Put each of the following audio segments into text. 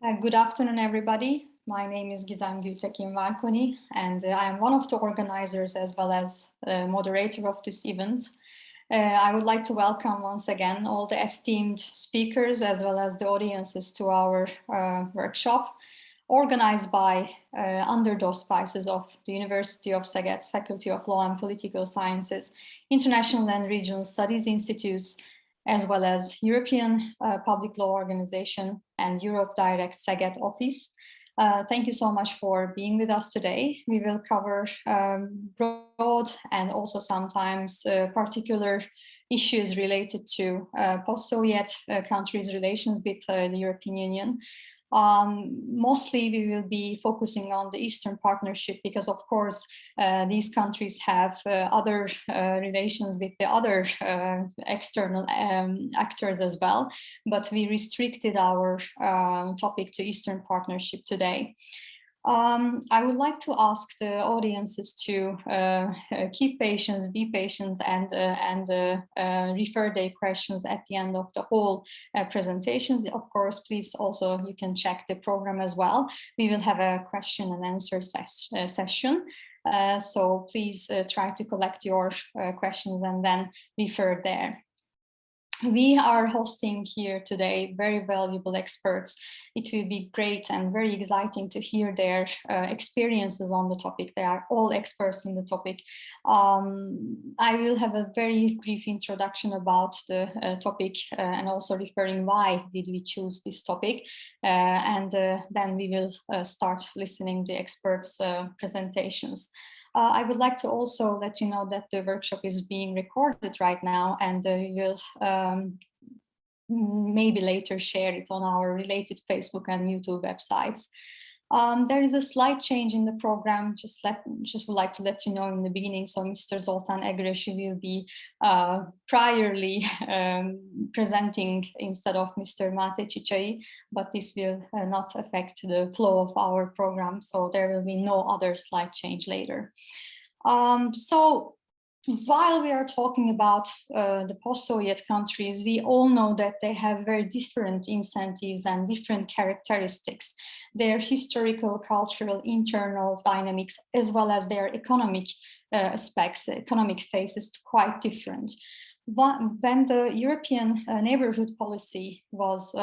Good afternoon, everybody. My name is Gizem Gültekin-Várkonyi, and I am one of the organizers as well as the moderator of this event. I would like to welcome once again all the esteemed speakers as well as the audiences to our workshop organized by under the auspices of the University of Szeged's Faculty of Law and Political Sciences, International and Regional Studies Institutes, as well as European Public Law Organization and Europe Direct Szeged office. Thank you so much for being with us today. We will cover broad and also sometimes particular issues related to post-Soviet countries' relations with the European Union. Mostly we will be focusing on the Eastern Partnership because, of course, these countries have other relations with the other external actors as well, but we restricted our topic to Eastern Partnership today. I would like to ask the audiences to keep patience, be patient, and refer their questions at the end of the whole presentations. Of course, please also you can check the program as well. We will have a question and answer session. So please try to collect your questions and then refer there. We are hosting here today very valuable experts. It will be great and very exciting to hear their experiences on the topic. They are all experts in the topic. I will have a very brief introduction about the topic and also referring why did we choose this topic. And then we will start listening to the experts' presentations. I would like to also let you know that the workshop is being recorded right now, and we will maybe later share it on our related Facebook and YouTube websites. There is a slight change in the program, just would like to let you know in the beginning. So Mr. Zoltán Egeresi will be priorly presenting instead of Mr. Máté Csicsai, but this will not affect the flow of our program. So there will be no other slight change later. So while we are talking about the post-Soviet countries, we all know that they have very different incentives and different characteristics. Their historical, cultural, internal dynamics, as well as their economic aspects, economic phase is quite different. When the European neighborhood policy was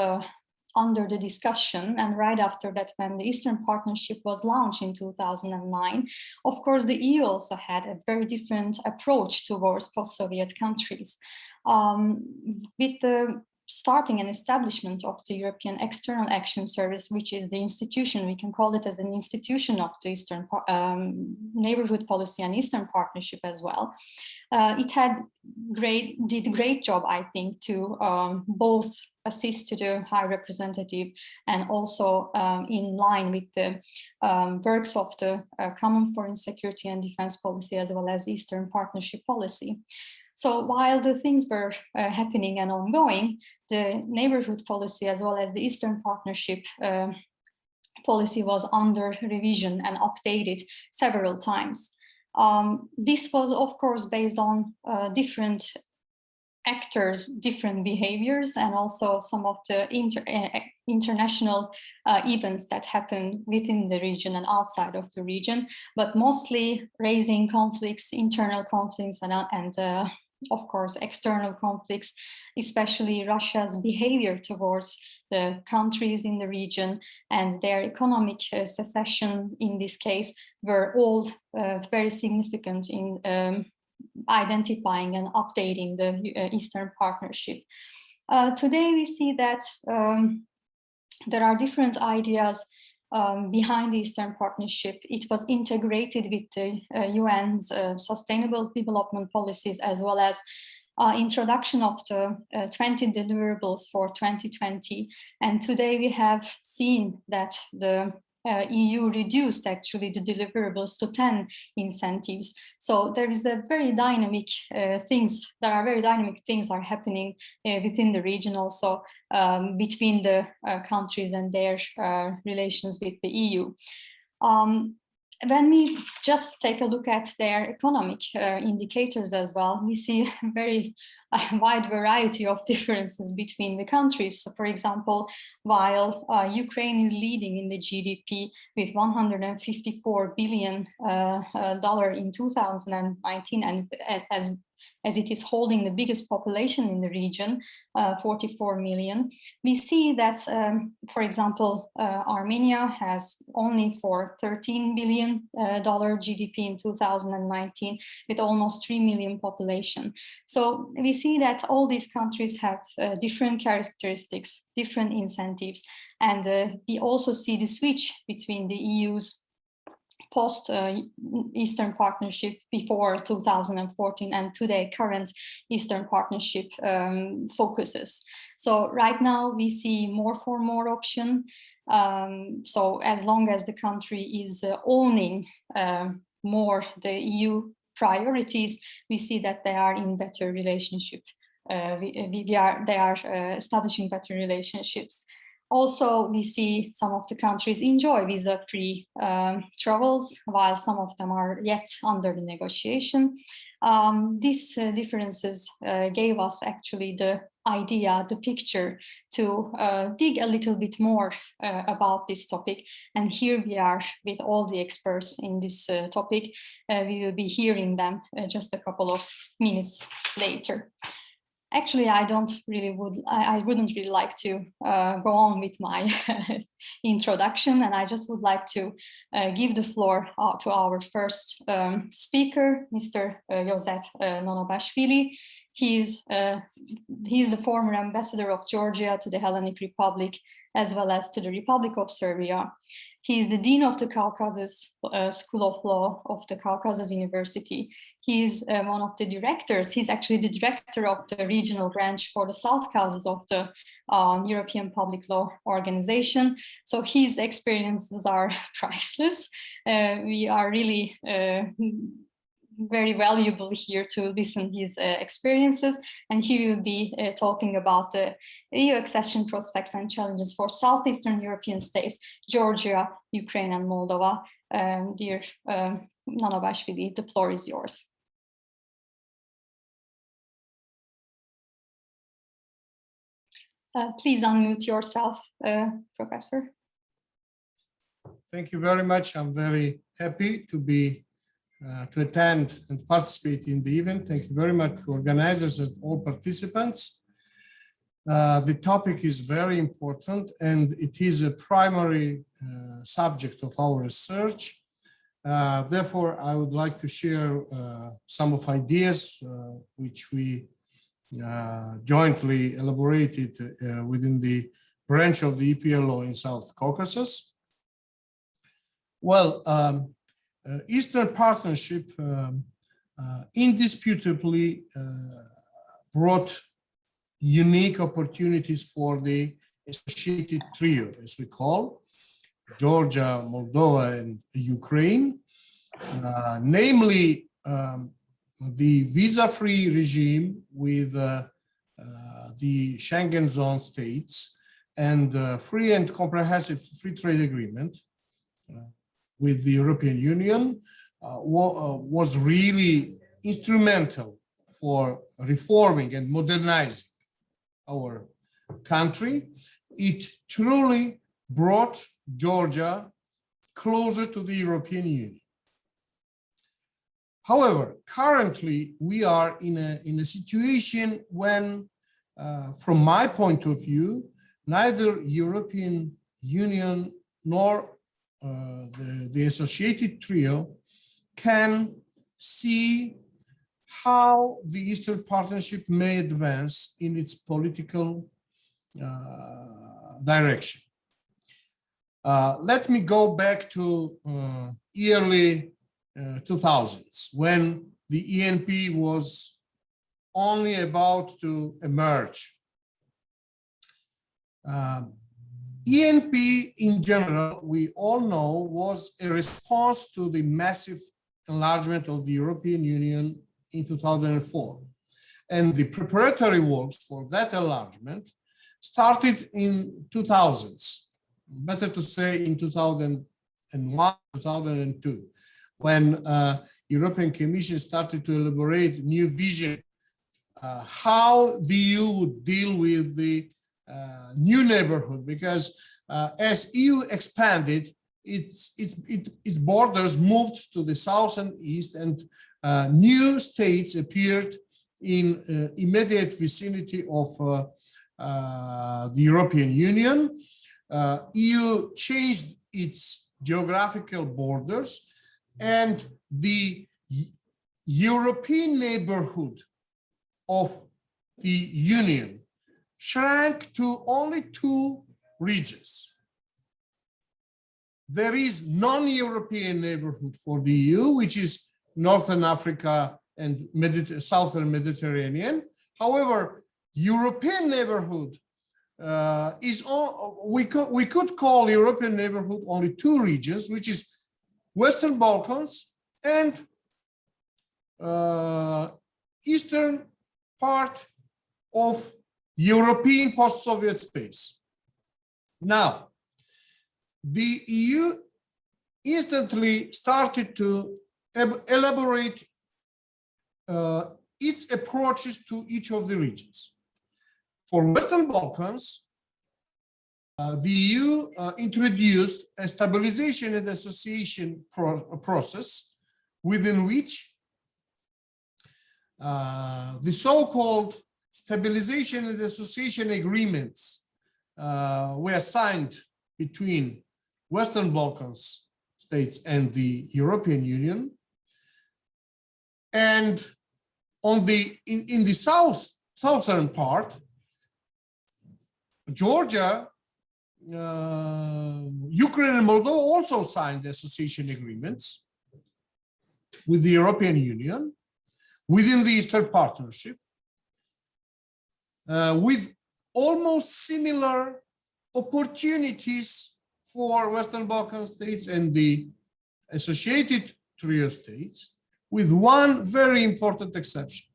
under the discussion, and right after that, when the Eastern Partnership was launched in 2009, of course, the EU also had a very different approach towards post-Soviet countries. With the starting and establishment of the European External Action Service, which is the institution, we can call it as an institution of the Eastern neighborhood policy and Eastern Partnership as well. It did great job, I think, to both assist to the High Representative and also in line with the works of the Common Foreign Security and Defense Policy as well as Eastern Partnership Policy. So while the things were happening and ongoing, the neighborhood policy as well as the Eastern Partnership policy was under revision and updated several times. This was, of course, based on different actors, different behaviors, and also some of the international events that happen within the region and outside of the region, but mostly raising conflicts, internal conflicts, and of course, external conflicts, especially Russia's behavior towards the countries in the region and their economic secession in this case were all very significant in identifying and updating the Eastern Partnership. Today we see that there are different ideas behind the Eastern Partnership. It was integrated with the UN's Sustainable Development Policies as well as introduction of the 20 deliverables for 2020. And today we have seen that the EU reduced actually the deliverables to 10 incentives. So there is a very dynamic very dynamic things are happening within the region also between the countries and their relations with the EU. when we just take a look at their economic indicators as well, we see a very wide variety of differences between the countries. So, for example, while Ukraine is leading in the GDP with $154 billion in 2019, and as it is holding the biggest population in the region, 44 million, we see that, for example, Armenia has only for $13 billion GDP in 2019 with almost 3 million population. So we see that all these countries have different characteristics, different incentives, and we also see the switch between the EU's post-Eastern Partnership before 2014 and today current Eastern Partnership focuses. So right now we see more for more option. So as long as the country is owning more the EU priorities, we see that they are in better relationship. They are establishing better relationships. Also, we see some of the countries enjoy visa-free travels, while some of them are yet under the negotiation. These differences gave us actually the idea, the picture to dig a little bit more about this topic. And here we are with all the experts in this topic. We will be hearing them just a couple of minutes later. Actually, I wouldn't really like to go on with my introduction, and I just would like to give the floor to our first speaker, Mr. Nanobashvili. He's the former ambassador of Georgia to the Hellenic Republic, as well as to the Republic of Serbia. He is the Dean of the Caucasus School of Law of the Caucasus University. He is one of the directors. He's actually the director of the regional branch for the South Caucasus of the European Public Law Organization. So his experiences are priceless. We are really very valuable here to listen his experiences, and he will be talking about the EU accession prospects and challenges for Southeastern European states, Georgia, Ukraine, and Moldova. Dear Nanobashvili, the floor is yours. Please unmute yourself, Professor. Thank you very much. I'm very happy to be to attend and participate in the event. Thank you very much to organizers and all participants. The topic is very important and it is a primary subject of our research. Therefore, I would like to share some of ideas which we jointly elaborated within the branch of the EPLO in South Caucasus. Well, Eastern Partnership indisputably brought unique opportunities for the associated trio, as we call, Georgia, Moldova, and Ukraine, namely the visa-free regime with the Schengen zone states and free and comprehensive free trade agreement with the European Union was really instrumental for reforming and modernizing our country. It truly brought Georgia closer to the European Union. However, currently we are in a situation when, from my point of view, neither European Union nor the associated trio can see how the Eastern Partnership may advance in its political direction. Let me go back to early 2000s, when the ENP was only about to emerge. ENP in general, we all know, was a response to the massive enlargement of the European Union in 2004. And the preparatory works for that enlargement started in 2000s, better to say in 2008 2002, when European Commission started to elaborate new vision, how the EU would deal with the new neighborhood, because as EU expanded, its borders moved to the south and east, and new states appeared in immediate vicinity of the European Union. EU changed its geographical borders, and the European neighborhood of the Union shrank to only 2 regions. There is non-European neighborhood for the EU, which is Northern Africa and Southern Mediterranean. However, European neighborhood is all, we could call European neighborhood only 2 regions, which is Western Balkans and eastern part of European post-Soviet space. Now, the EU instantly started to elaborate its approaches to each of the regions. For Western Balkans, the EU introduced a stabilization and association process within which the so-called stabilization and association agreements were signed between Western Balkans states and the European Union. And on in the southern part, Georgia, Ukraine and Moldova also signed association agreements with the European Union within the Eastern Partnership, with almost similar opportunities for Western Balkan states and the associated trio states, with one very important exception.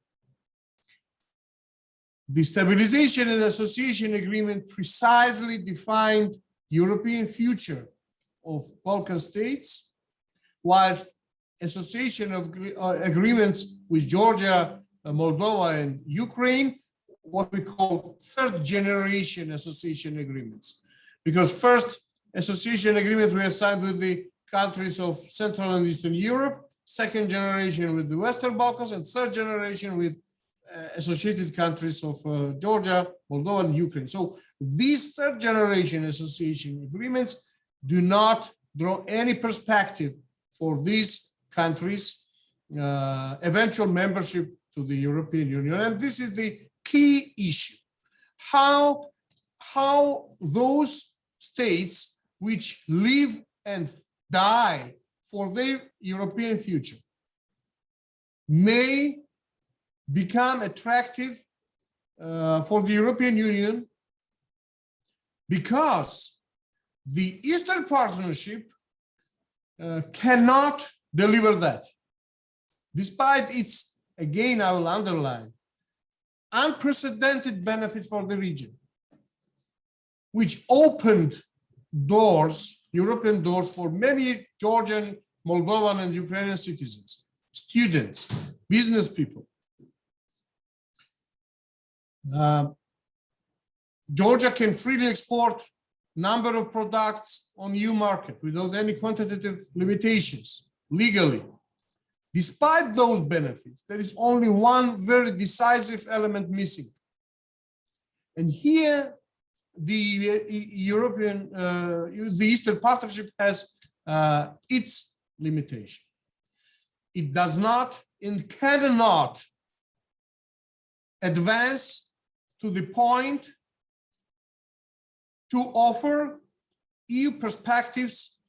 The Stabilization and Association Agreement precisely defined European future of Balkan states, whilst association of agreements with Georgia, Moldova, and Ukraine, what we call third generation association agreements. Because first association agreements were signed with the countries of Central and Eastern Europe, second generation with the Western Balkans, and third generation with associated countries of Georgia, Moldova, and Ukraine. So these third generation association agreements do not draw any perspective for these countries' eventual membership to the European Union. And this is the key issue. How those states which live and die for their European future may become attractive for the European Union, because the Eastern Partnership cannot deliver that. Despite its, again, I will underline, unprecedented benefit for the region, which opened doors, European doors, for many Georgian, Moldovan, and Ukrainian citizens, students, business people. Georgia can freely export number of products on EU market without any quantitative limitations, legally. Despite those benefits, there is only one very decisive element missing. And here, the Eastern Partnership has its limitation. It does not and cannot advance to the point to offer EU perspectives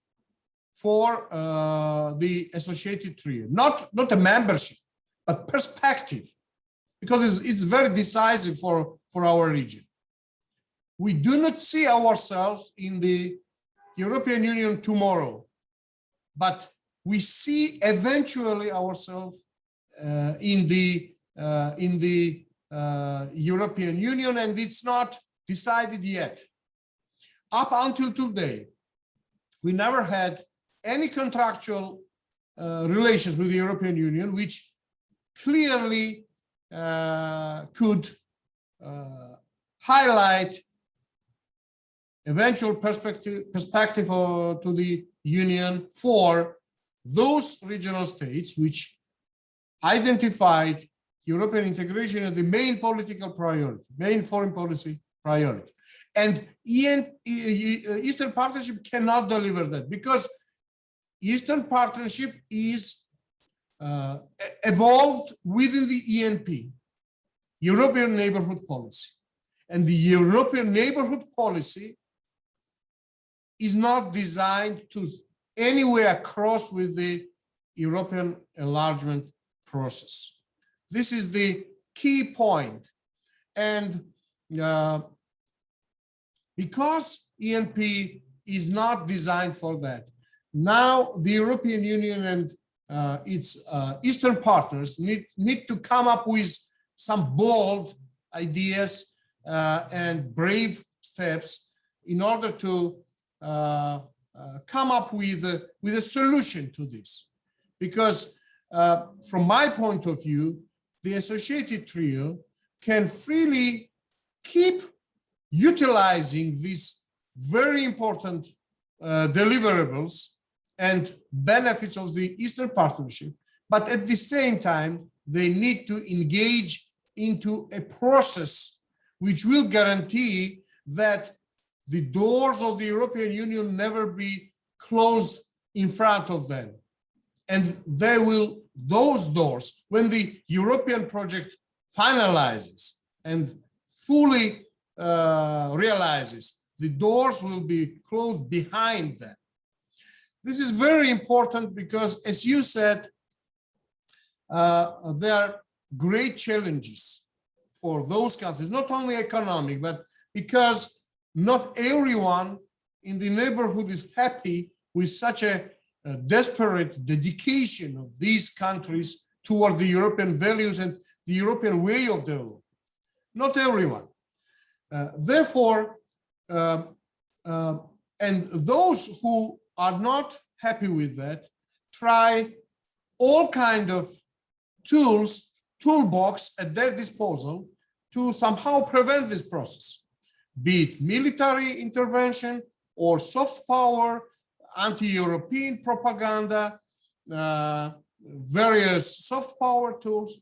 for the associated trio. Not a membership, but perspective, because it's very decisive for our region. We do not see ourselves in the European Union tomorrow, but we see eventually ourselves in the European Union, and it's not decided yet. Up until today, we never had any contractual relations with the European Union, which clearly could highlight eventual perspective to the Union for those regional states which identified European integration as the main political priority, main foreign policy priority. And Eastern Partnership cannot deliver that, because Eastern Partnership is evolved within the ENP, European Neighborhood Policy. And the European Neighborhood Policy is not designed to anywhere cross with the European enlargement process. This is the key point. And because ENP is not designed for that, now the European Union and its Eastern partners need to come up with some bold ideas and brave steps in order to come up with a solution to this. Because from my point of view, the associated trio can freely keep utilizing these very important deliverables and benefits of the Eastern Partnership, but at the same time, they need to engage into a process which will guarantee that the doors of the European Union never be closed in front of them. And they will, those doors, when the European project finalizes and fully realizes, the doors will be closed behind them. This is very important because, as you said, there are great challenges for those countries, not only economic, but because not everyone in the neighborhood is happy with such a desperate dedication of these countries toward the European values and the European way of development. Not everyone. Therefore, and those who are not happy with that try all kind of toolbox at their disposal to somehow prevent this process, be it military intervention or soft power, anti-European propaganda, various soft power tools.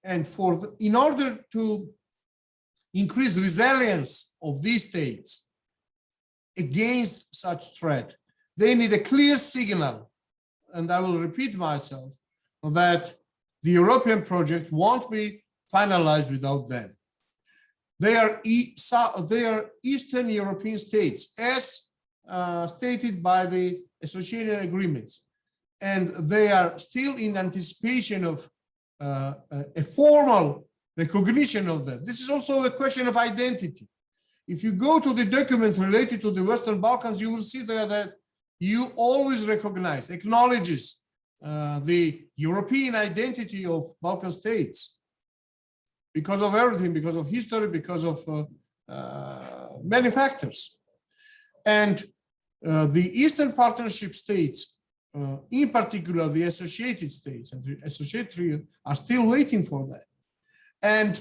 And in order to increase resilience of these states against such threat, they need a clear signal, and I will repeat myself, that the European project won't be finalized without them. They are Eastern European states, as stated by the association agreements, and they are still in anticipation of a formal recognition of that. This is also a question of identity. If you go to the documents related to the Western Balkans, you will see there that you always recognize, acknowledges the European identity of Balkan states because of everything, because of history, because of many factors. And the Eastern Partnership states, in particular the associated states and the associated trio, are still waiting for that. And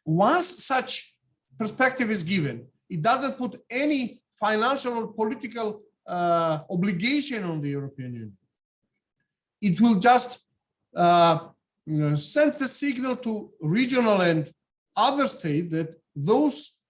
once such perspective is given, it doesn't put any financial or political obligation on the European Union. It will just send the signal to regional and other states that those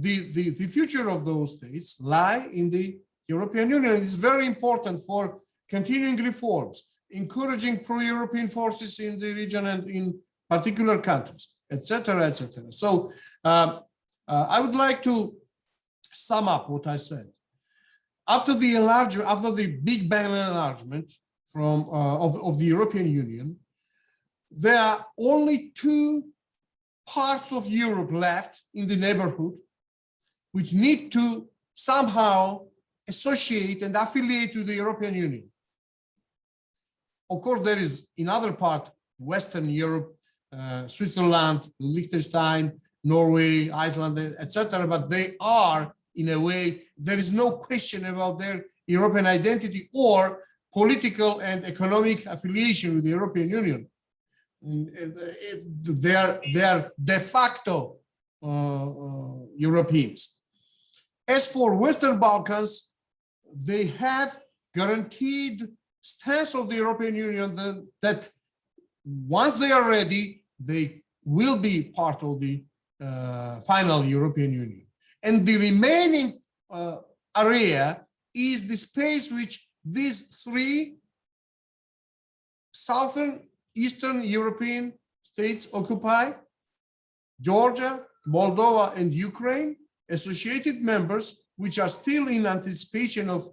the future of those states lie in the European Union. It's very important for continuing reforms, encouraging pro-European forces in the region and in particular countries, etc., etc. So I would like to sum up what I said. After the Big Bang enlargement of the European Union, there are only two parts of Europe left in the neighborhood which need to somehow associate and affiliate to the European Union. Of course, there is in other part, Western Europe, Switzerland, Liechtenstein, Norway, Iceland, etc., but they are, in a way, there is no question about their European identity or political and economic affiliation with the European Union. They are de facto Europeans. As for Western Balkans, they have guaranteed stance of the European Union that once they are ready, they will be part of the final European Union. And the remaining area is the space which these three southern Eastern European states occupy: Georgia, Moldova, and Ukraine, associated members, which are still in anticipation of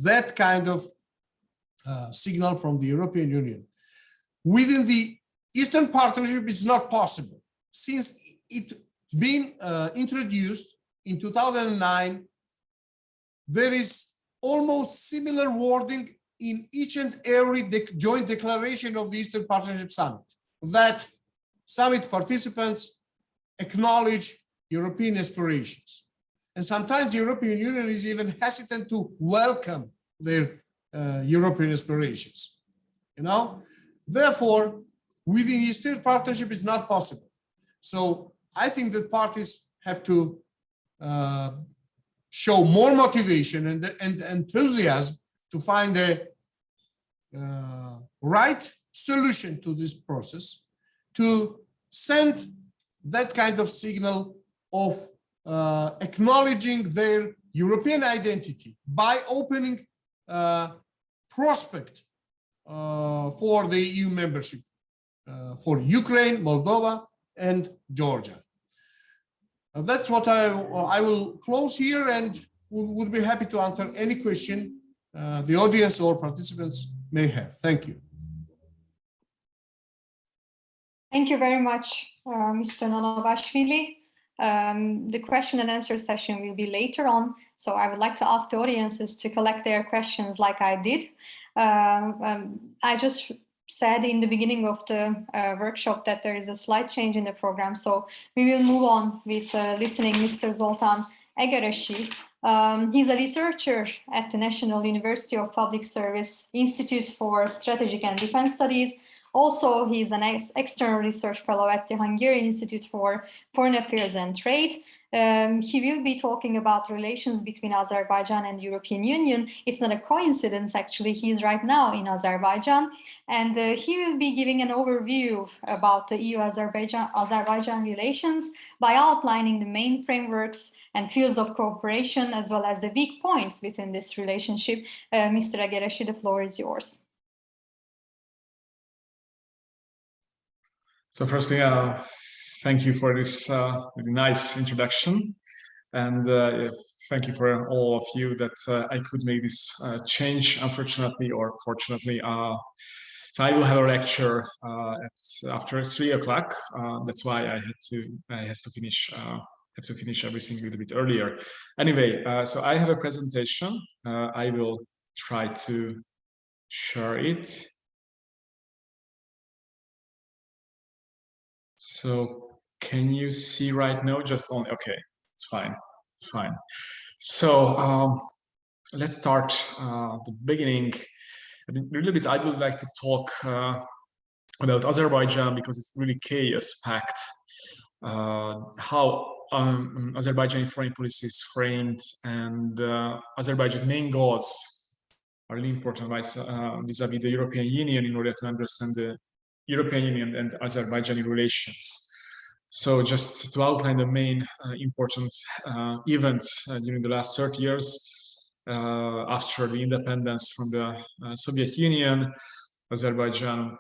that kind of signal from the European Union. Within the Eastern Partnership, it's not possible. Since it's been introduced in 2009, there is almost similar wording in each and every joint declaration of the Eastern Partnership Summit, that summit participants acknowledge European aspirations. And sometimes the European Union is even hesitant to welcome their European aspirations. Therefore, within the Eastern Partnership, it's not possible. So I think that parties have to show more motivation and enthusiasm to find a right solution to this process, to send that kind of signal of acknowledging their European identity by opening prospect for the EU membership for Ukraine, Moldova, and Georgia. That's what I will close here, and would be happy to answer any question the audience or participants may have. Thank you. Thank you very much, Mr. Nanobashvili. The question and answer session will be later on, so I would like to ask the audiences to collect their questions like I did. I just said in the beginning of the workshop that there is a slight change in the program, so we will move on with listening Mr. Zoltán Egeresi. He's a researcher at the National University of Public Service Institute for Strategic and Defense Studies. Also, he's an external research fellow at the Hungarian Institute for Foreign Affairs and Trade. He will be talking about relations between Azerbaijan and the European Union. It's not a coincidence, actually. He's right now in Azerbaijan, and he will be giving an overview about the EU-Azerbaijan relations by outlining the main frameworks and fields of cooperation, as well as the weak points within this relationship. Mr. Egeresi, the floor is yours. So firstly, thank you for this really nice introduction, and thank you for all of you that I could make this change, unfortunately or fortunately. So I will have a lecture after 3 o'clock. That's why I have to finish everything a little bit earlier. Anyway, so I have a presentation. I will try to share it. So can you see right now? Just only, okay, it's fine, it's fine. So let's start the beginning. A little bit, I would like to talk about Azerbaijan because it's really chaos-packed. How Azerbaijani foreign policy is framed, and Azerbaijan's main goals are really important vis-a-vis the European Union in order to understand the European Union and Azerbaijani relations. So just to outline the main important events during the last 30 years after the independence from the Soviet Union, Azerbaijan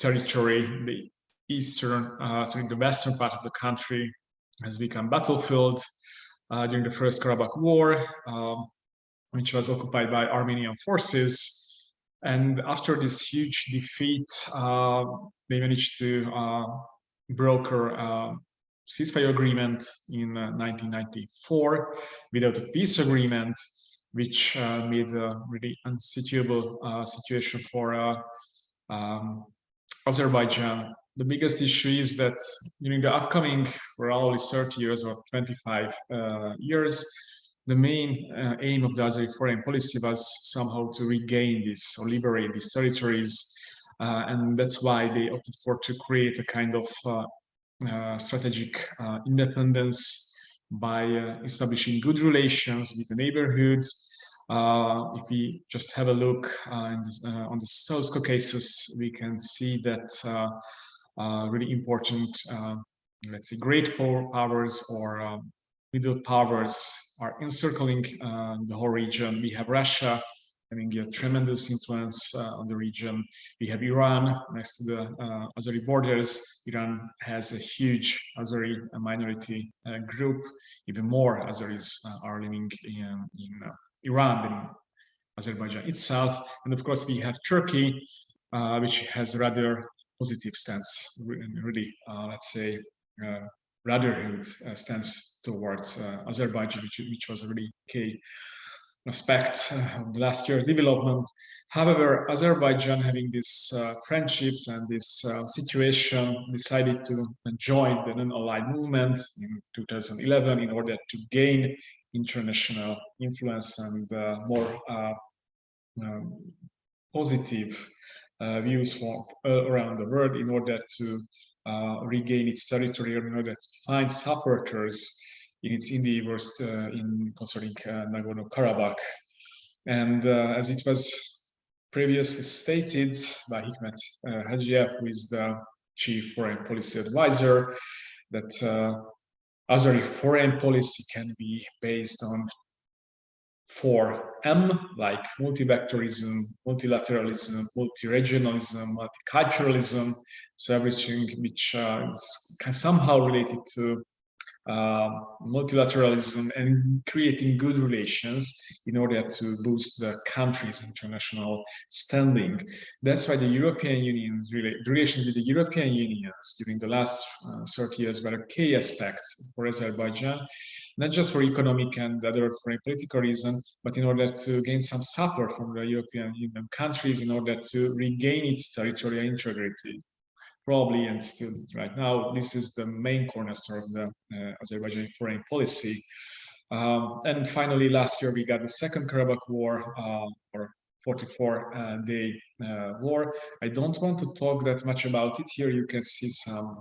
territory, the the western part of the country has become battlefield during the First Karabakh War, which was occupied by Armenian forces. And after this huge defeat, they managed to broker a ceasefire agreement in 1994 without a peace agreement, which made a really unsuitable situation for Azerbaijan. The biggest issue is that during the upcoming, probably 30 years or 25 years, the main aim of the Azeri foreign policy was somehow to regain this or liberate these territories, and that's why they opted for to create a kind of strategic independence by establishing good relations with the neighborhood. If we just have a look on the South Caucasus, we can see that really important, let's say, great powers or middle powers are encircling the whole region. We have Russia having a tremendous influence on the region. We have Iran next to the Azeri borders. Iran has a huge Azeri minority group. Even more Azeris are living in Iran than in Azerbaijan itself. And of course, we have Turkey, which has a rather positive stance, really, let's say, brotherhood stance towards Azerbaijan, which was a really key aspect of the last year's development. However, Azerbaijan, having these friendships and this situation, decided to join the non-aligned movement in 2011 in order to gain international influence and more positive views from around the world in order to regain its territory, or in order to find supporters in its endeavors concerning Nagorno-Karabakh. And as it was previously stated by Hikmet Hajiev, who is the chief foreign policy advisor, that Azeri foreign policy can be based on 4M, like multivectorism, multilateralism, multi-regionalism, multiculturalism, so everything which is somehow related to multilateralism and creating good relations in order to boost the country's international standing. That's why the European Union's relations with the European Union during the last 30 years were a key aspect for Azerbaijan, not just for economic and other foreign political reasons, but in order to gain some support from the European Union countries in order to regain its territorial integrity. Probably, and still right now, this is the main cornerstone of the Azerbaijani foreign policy. And finally, last year we got the Second Karabakh War, or 44-day war. I don't want to talk that much about it. Here you can see some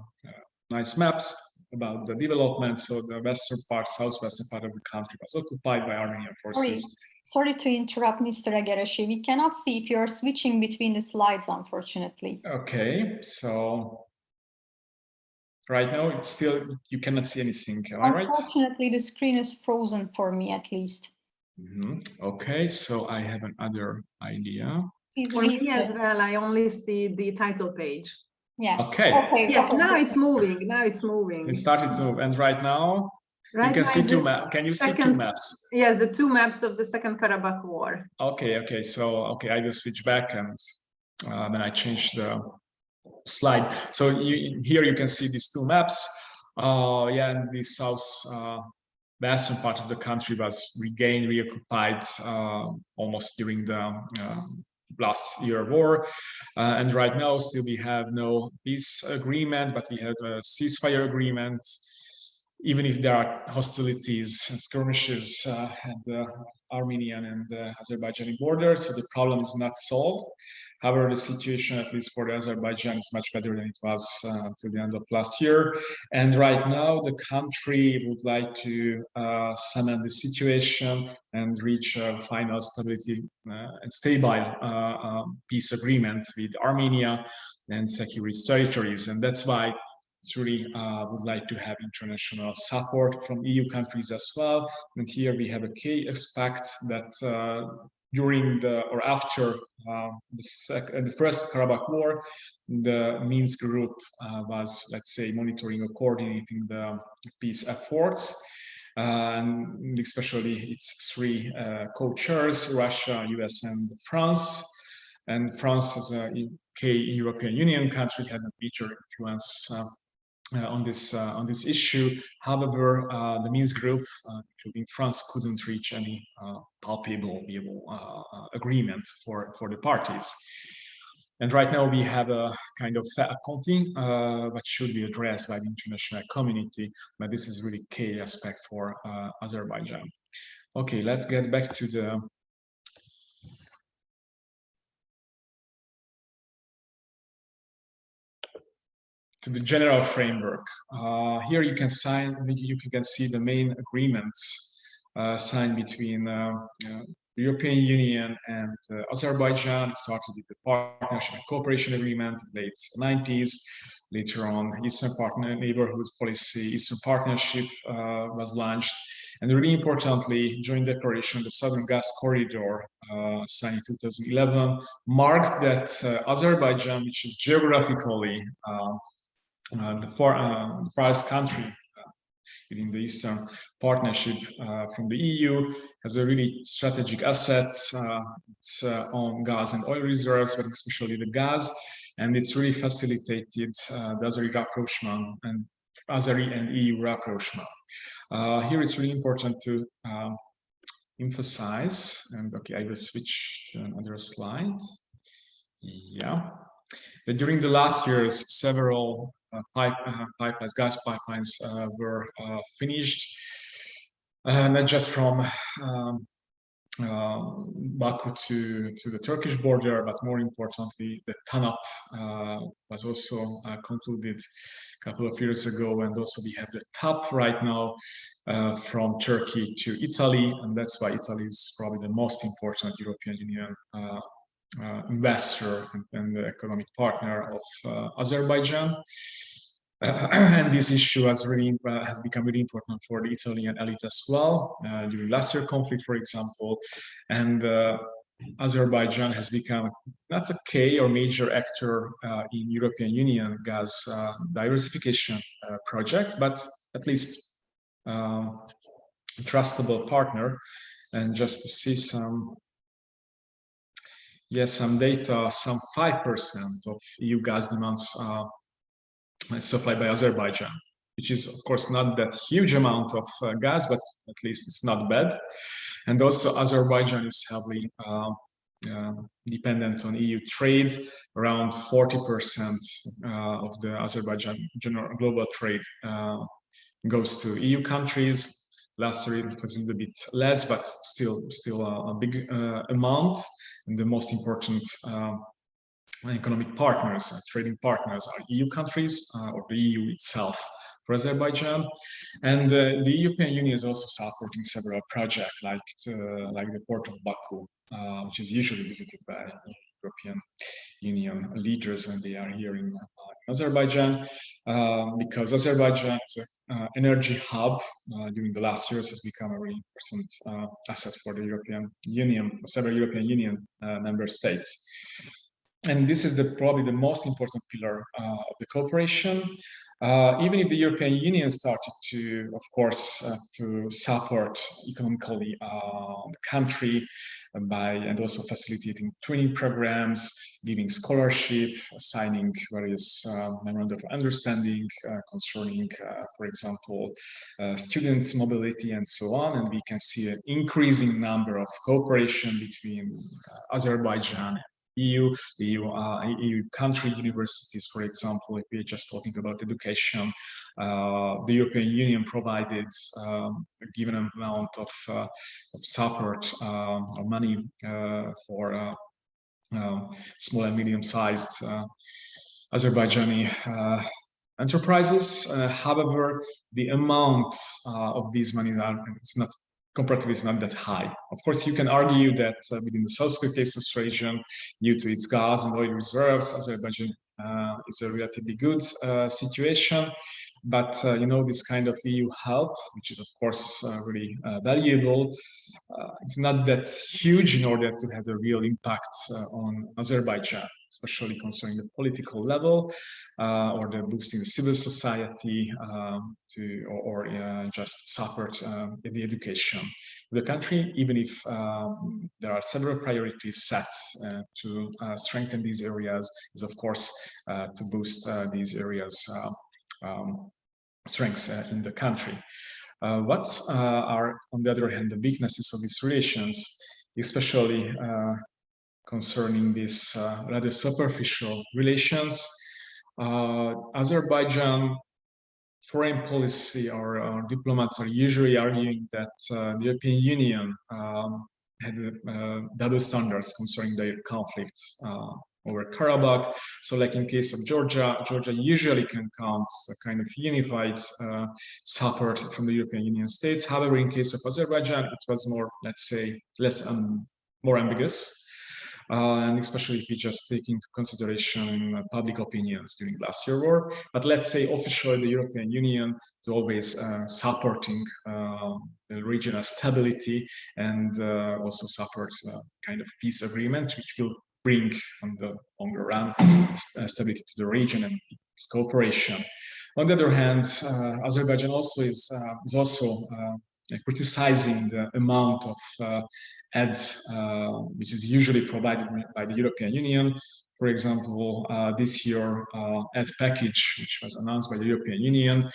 nice maps about the development. So the western part, southwestern part of the country was occupied by Armenian forces. Sorry to interrupt, Mr. Egeresi. We cannot see if you're switching between the slides, unfortunately. Okay, so right now it's still, you cannot see anything, am I right? Unfortunately, the screen is frozen for me, at least. Okay, so I have another idea. For me as well, I only see the title page. Yeah. Okay. Yes, now it's moving. Now it's moving. It started to move, and right now you can see two maps. Can you see two maps? Yes, the two maps of the Second Karabakh War. Okay. So I will switch back, and then I change the slide. So here you can see these two maps. Yeah, and the south western part of the country was reoccupied almost during the last year war, and right now still we have no peace agreement, but we have a ceasefire agreement, even if there are hostilities and skirmishes at the Armenian and the Azerbaijani border, so the problem is not solved. However, the situation, at least for Azerbaijan, is much better than it was until the end of last year. And right now, the country would like to cement the situation and reach a final stability and stable peace agreement with Armenia and secure its territories. And that's why it's really would like to have international support from EU countries as well. And here we have a key aspect that during or after the first Karabakh War, the Minsk group was, let's say, monitoring or coordinating the peace efforts, and especially its three co-chairs, Russia, US, and France. And France, as a key European Union country, had a major influence on this issue. However, the Minsk group, including France, couldn't reach any palpable, viable agreement for the parties. And right now we have a kind of fait accompli, what should be addressed by the international community, but this is really key aspect for Azerbaijan. Okay, let's get back to the general framework. Here you can see the main agreements signed between the European Union and Azerbaijan. It started with the partnership and cooperation agreement in the late 90s. Later on, Eastern Neighborhood Policy, Eastern Partnership was launched. And really importantly, joint declaration of the Southern Gas Corridor, signed in 2011, marked that Azerbaijan, which is geographically the farthest country within the Eastern Partnership from the EU, has a really strategic assets, its own gas and oil reserves, but especially the gas, and it's really facilitated the Azeri rapprochement and Azeri and EU rapprochement. Here it's really important to emphasize, and okay, I will switch to another slide. Yeah, that during the last years, several pipelines, gas pipelines were finished, not just from Baku to the Turkish border, but more importantly, the TANAP was also concluded a couple of years ago, and also we have the TAP right now from Turkey to Italy, and that's why Italy is probably the most important European Union investor and the economic partner of Azerbaijan. And this issue has become really important for the Italian elite as well during last year's conflict, for example. And Azerbaijan has become not a key or major actor in European Union gas diversification project, but at least a trustable partner. And just to see some data, some 5% of EU gas demands supplied by Azerbaijan, which is of course not that huge amount of gas, but at least it's not bad. And also Azerbaijan is heavily dependent on EU trade. Around 40% of the Azerbaijan general global trade goes to EU countries. Last year it was a little bit less, but still a big amount. And the most important economic partners, trading partners, are EU countries or the EU itself for Azerbaijan. And the European Union is also supporting several projects like the port of Baku, which is usually visited by European Union leaders when they are here in Azerbaijan, because Azerbaijan is an energy hub during the last years has become a really important asset for the European Union, several European Union member states. And this is probably the most important pillar of the cooperation. Even if the European Union started to, of course, to support economically the country and also facilitating training programs, giving scholarship, signing various memorandum of understanding concerning, for example, student mobility and so on. And we can see an increasing number of cooperation between Azerbaijan, EU country universities, for example. If we're just talking about education, the European Union provided a given amount of support or money for small and medium-sized Azerbaijani enterprises. However, the amount of these money comparatively is not that high. Of course, you can argue that within the South Caucasus region, due to its gas and oil reserves, Azerbaijan is a relatively good situation. But this kind of EU help, which is of course really valuable, it's not that huge in order to have a real impact on Azerbaijan, especially concerning the political level or the boosting the civil society or just support the education of the country, even if there are several priorities set to strengthen these areas, is of course to boost these areas strengths in the country. What are, on the other hand, the weaknesses of these relations, especially concerning these rather superficial relations? Azerbaijan foreign policy or diplomats are usually arguing that the European Union had double standards concerning their conflicts over Karabakh. So like in case of Georgia, Georgia usually can count a kind of unified support from the European Union states. However, in case of Azerbaijan, it was more, let's say, more ambiguous. And especially if we just take into consideration public opinions during last year war. But let's say officially the European Union is always supporting the regional stability and also supports kind of peace agreement, which will bring on the longer run stability to the region and its cooperation. On the other hand, Azerbaijan also is also criticizing the amount of aid which is usually provided by the European Union. For example, this year aid package, which was announced by the European Union,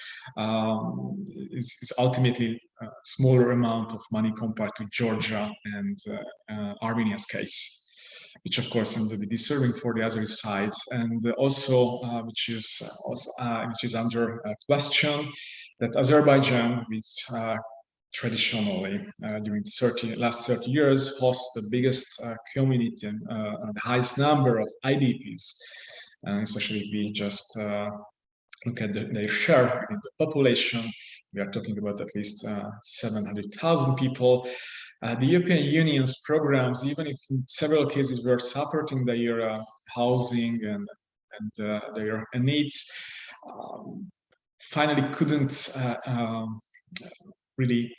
is ultimately a smaller amount of money compared to Georgia and Armenia's case, which of course is a bit disturbing for the Azeri side, and also which is under question that Azerbaijan, which traditionally during the last 30 years hosts the biggest community and the highest number of IDPs, especially if we just look at their share in the population. We are talking about at least 700,000 people. The European Union's programs, even if in several cases we are supporting their housing and their needs, finally couldn't really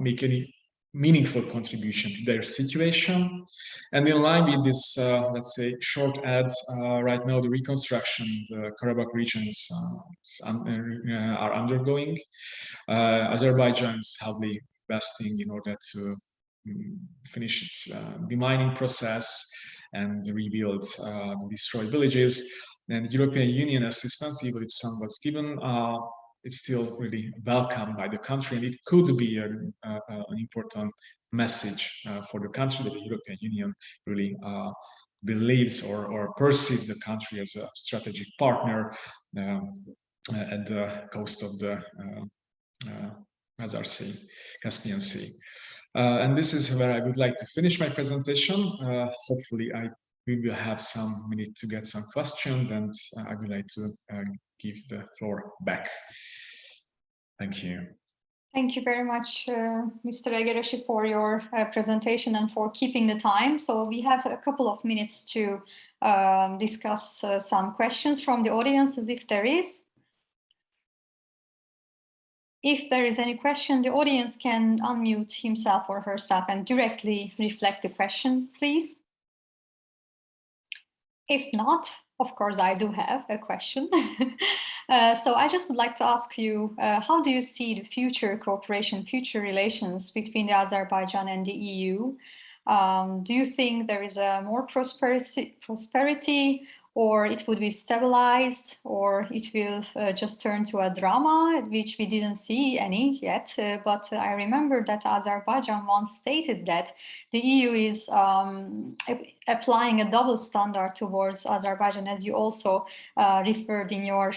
make any meaningful contribution to their situation. And in line with this, let's say, short ads, right now the reconstruction in the Karabakh regions are undergoing. Azerbaijan is heavily investing in order to finish its demining process and rebuild destroyed villages. And European Union assistance, even if some was given, it's still really welcomed by the country, and it could be an important message for the country that the European Union really believes or perceives the country as a strategic partner at the coast of the Azar Sea, Caspian Sea. And this is where I would like to finish my presentation. Hopefully we will have some minute to get some questions, and I would like to give the floor back. Thank you. Thank you very much, Mr. Egeresi, for your presentation and for keeping the time. So we have a couple of minutes to discuss some questions from the audience, as if there is. If there is any question, the audience can unmute himself or herself and directly reflect the question, please. If not, of course, I do have a question. So I just would like to ask you, how do you see the future cooperation, future relations between the Azerbaijan and the EU? Do you think there is a more prosperity, or it would be stabilized, or it will just turn to a drama, which we didn't see any yet? But I remember that Azerbaijan once stated that the EU is applying a double standard towards Azerbaijan, as you also referred in your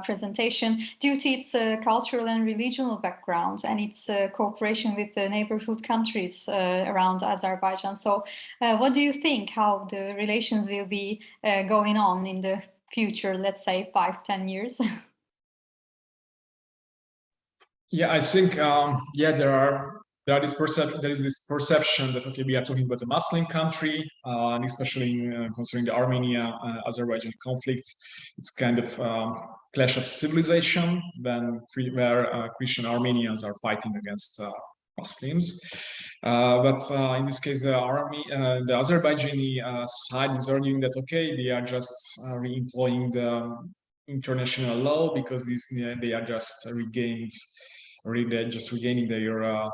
presentation, due to its cultural and regional background and its cooperation with the neighborhood countries around Azerbaijan. So what do you think, how the relations will be going on in the future, let's say 5-10 years? Yeah, I think there is this perception that, okay, we are talking about a Muslim country, and especially concerning the Armenia-Azerbaijan conflict, it's kind of clash of civilization where Christian Armenians are fighting against Muslims. But in this case, the Azerbaijani side is arguing that, okay, they are just re-employing the international law because they are just regaining their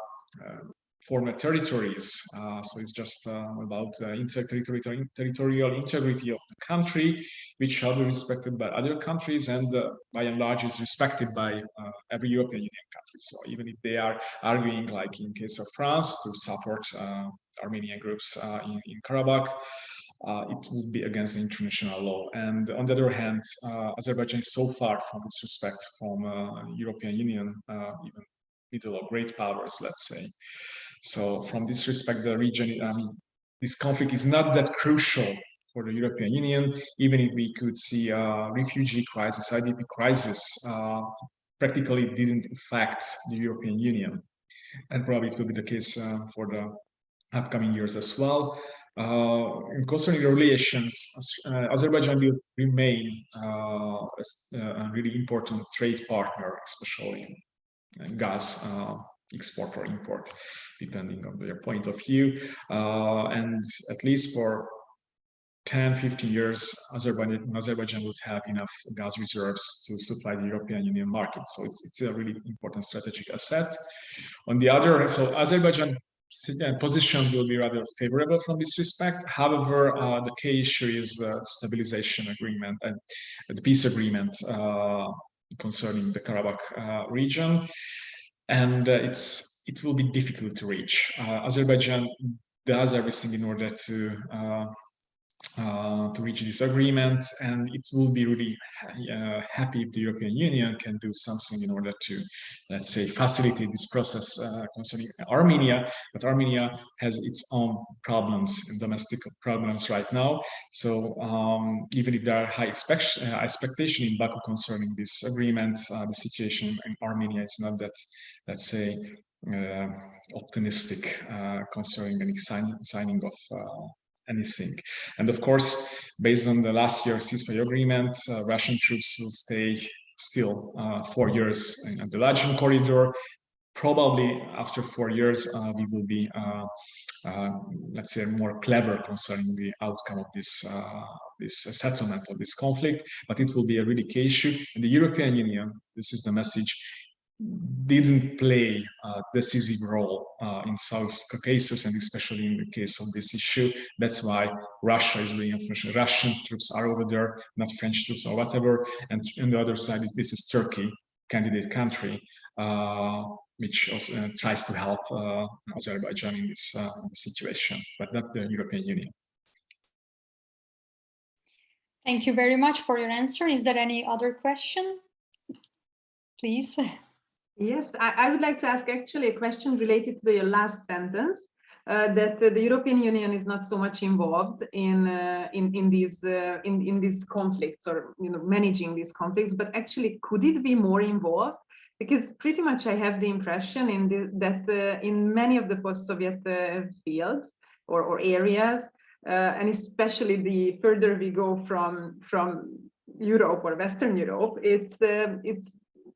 former territories. So it's just about territorial integrity of the country, which shall be respected by other countries, and by and large is respected by every European Union country. So even if they are arguing, like in case of France, to support Armenian groups in Karabakh, it would be against the international law. And on the other hand, Azerbaijan is so far from this respect from European Union, even middle or great powers, let's say. So from this respect, the region, this conflict is not that crucial for the European Union, even if we could see a refugee crisis, IDP crisis, practically didn't affect the European Union. And probably it will be the case for the upcoming years as well. Concerning the relations, Azerbaijan will remain a really important trade partner, especially gas export or import, depending on their point of view. And at least for 10-15 years, Azerbaijan would have enough gas reserves to supply the European Union market. So it's a really important strategic asset. On the other, so Azerbaijan position will be rather favorable from this respect. However, the key issue is the stabilization agreement and the peace agreement concerning the Karabakh region, and it will be difficult to reach. Azerbaijan does everything in order to reach this agreement, and it will be really happy if the European Union can do something in order to, let's say, facilitate this process concerning Armenia. But Armenia has its own problems and domestic problems right now. So even if there are high expectation in Baku concerning this agreement, the situation in Armenia is not that, let's say, optimistic concerning any signing of anything. And of course, based on the last year's ceasefire agreement, Russian troops will stay still 4 years in the Lajan corridor. Probably after 4 years, we will be, let's say, more clever concerning the outcome of this settlement of this conflict. But it will be a really key issue. And the European Union, this is the message, didn't play a decisive role in South Caucasus, and especially in the case of this issue. That's why Russia is really influential. Russian troops are over there, not French troops or whatever. And on the other side, this is Turkey, candidate country, which also tries to help Azerbaijan in this situation, but not the European Union. Thank you very much for your answer. Is there any other question? Please. Yes, I would like to ask actually a question related to your last sentence, that the European Union is not so much involved in these conflicts, or managing these conflicts, but actually could it be more involved? Because pretty much I have the impression that in many of the post-Soviet fields or areas, and especially the further we go from Europe or Western Europe, it's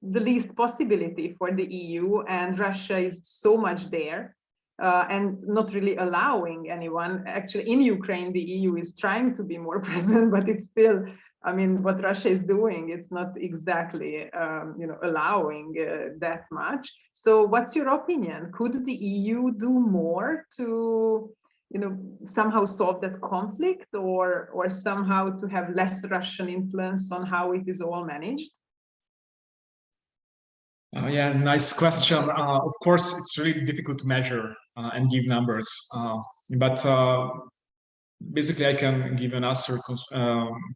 the least possibility for the EU, and Russia is so much there and not really allowing anyone. Actually, in Ukraine, the EU is trying to be more present, but it's still, I mean, what Russia is doing, it's not exactly, allowing that much. So what's your opinion? Could the EU do more to, somehow solve that conflict, or somehow to have less Russian influence on how it is all managed? Yeah, nice question. Of course, it's really difficult to measure and give numbers, but basically I can give an answer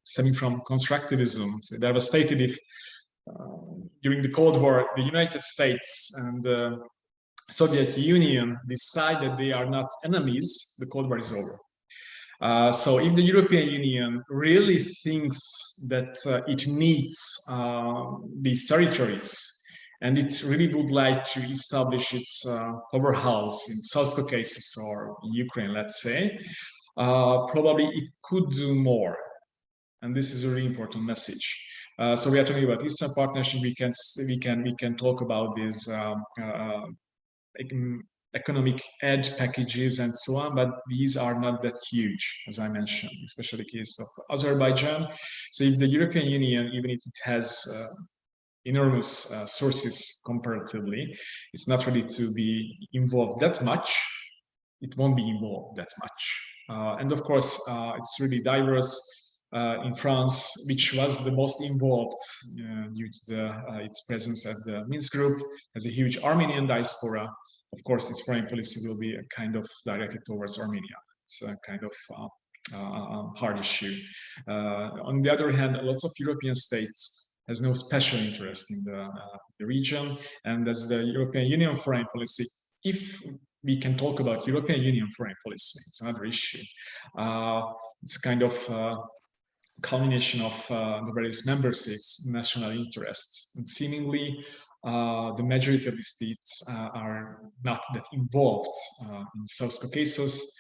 stemming from constructivism. So that was stated if during the Cold War, the United States and the Soviet Union decide that they are not enemies, the Cold War is over. So if the European Union really thinks that it needs these territories, and it really would like to establish its powerhouse in South Caucasus or in Ukraine, let's say, probably it could do more. And this is a really important message. So we are talking about Eastern Partnership. We can talk about these economic aid packages and so on, but these are not that huge, as I mentioned, especially the case of Azerbaijan. So if the European Union, even if it has enormous sources comparatively, it's not ready to be involved that much. It won't be involved that much. And of course, it's really diverse. In France, which was the most involved due to its presence at the Minsk Group, has a huge Armenian diaspora. Of course, its foreign policy will be a kind of directed towards Armenia. It's a kind of hard issue. On the other hand, lots of European states has no special interest in the region, and as the European Union foreign policy, if we can talk about European Union foreign policy, it's another issue. It's a kind of culmination of the various member states' national interests, and seemingly the majority of the states are not that involved in South Caucasus.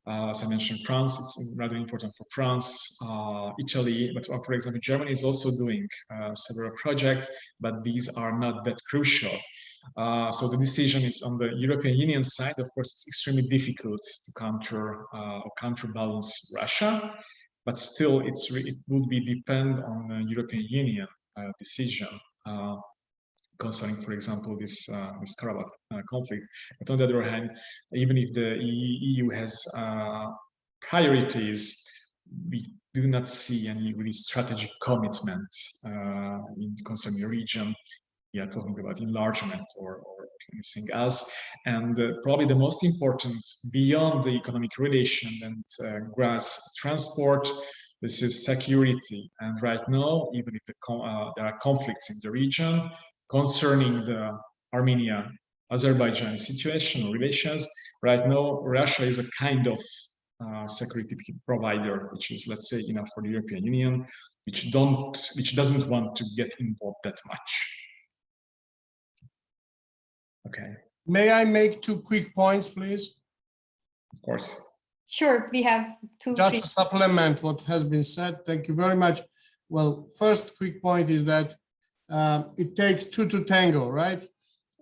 As I mentioned, France, it's rather important for France, Italy, but for example, Germany is also doing several projects, but these are not that crucial. So the decision is on the European Union side. Of course, it's extremely difficult to counterbalance Russia, but still it would be depend on the European Union decision concerning, for example, this Karabakh conflict. But on the other hand, even if the EU has priorities, we do not see any really strategic commitment in concerning the region. We are talking about enlargement or anything else. And probably the most important, beyond the economic relation and grass transport, this is security. And right now, even if there are conflicts in the region concerning the Armenia-Azerbaijan situation or relations, right now, Russia is a kind of security provider, which is, let's say, enough for the European Union, which doesn't want to get involved that much. Okay. May I make 2 quick points, please? Of course. Sure, we have 2. Just to supplement what has been said, thank you very much. Well, first quick point is that it takes 2 to tango, right?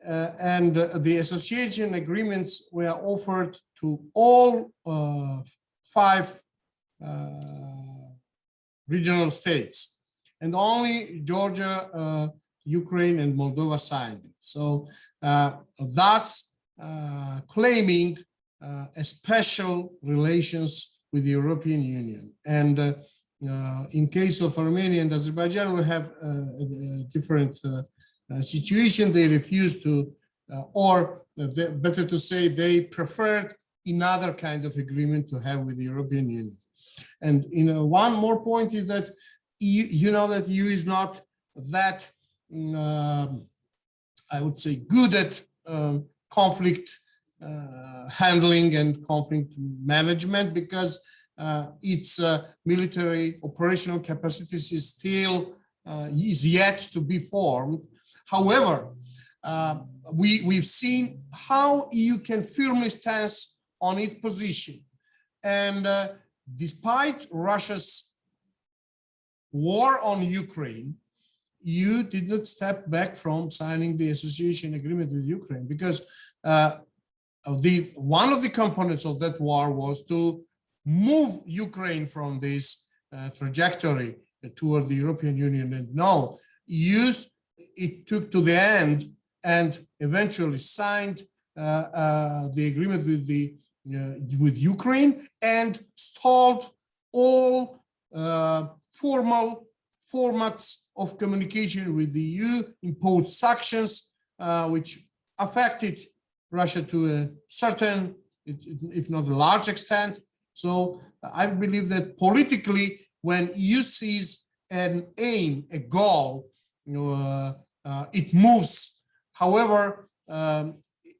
And the association agreements were offered to all 5 regional states, and only Georgia, Ukraine, and Moldova signed it. So thus claiming a special relations with the European Union. And in case of Armenia and Azerbaijan, we have a different situation. They refused to, or better to say, they preferred another kind of agreement to have with the European Union. And one more point is that you know that EU is not that, I would say, good at conflict handling and conflict management, because its military operational capacities is still yet to be formed. However, we've seen how EU can firmly stand on its position, and despite Russia's war on Ukraine, EU did not step back from signing the association agreement with Ukraine, because one of the components of that war was to move Ukraine from this trajectory toward the European Union. And now it took to the end and eventually signed the agreement with Ukraine and stalled all formal formats of communication with the EU, imposed sanctions which affected Russia to a certain, if not a large extent. So I believe that politically, when EU sees an aim, a goal, it moves. However,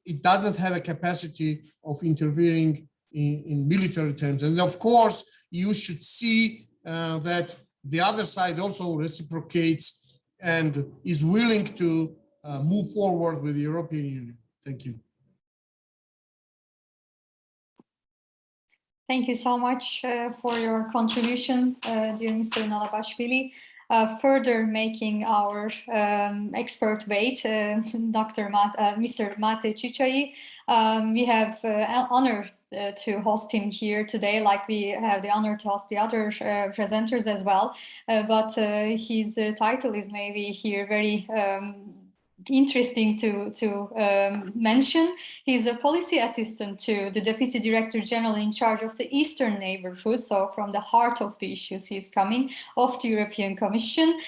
it doesn't have a capacity of interfering in military terms. And of course, you should see that the other side also reciprocates and is willing to move forward with the European Union. Thank you. Thank you so much for your contribution, dear Mr. Nanobashvili. Further making our expert wait, Mr. Mate Chichai. We have honor to host him here today, like we have the honor to host the other presenters as well. But his title is maybe here very interesting to mention. He's a policy assistant to the Deputy Director General in charge of the Eastern Neighborhood. So from the heart of the issues he's coming, of the European Commission.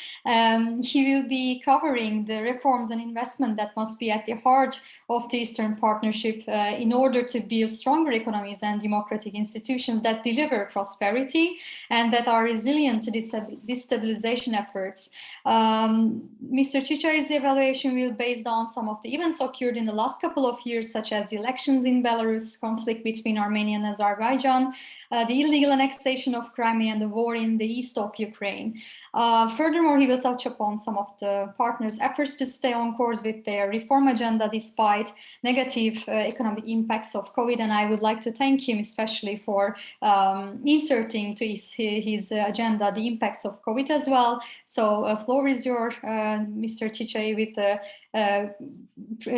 He will be covering the reforms and investment that must be at the heart of the Eastern Partnership in order to build stronger economies and democratic institutions that deliver prosperity and that are resilient to destabilization efforts. Mr. Chichai's evaluation will be based on some of the events occurred in the last couple of years, such as the elections in Belarus, conflict between Armenia and Azerbaijan, the illegal annexation of Crimea and the war in the east of Ukraine. Furthermore, he will touch upon some of the partners' efforts to stay on course with their reform agenda despite negative economic impacts of COVID. And I would like to thank him especially for inserting to his agenda the impacts of COVID as well. So floor is yours, Mr. Chichai, with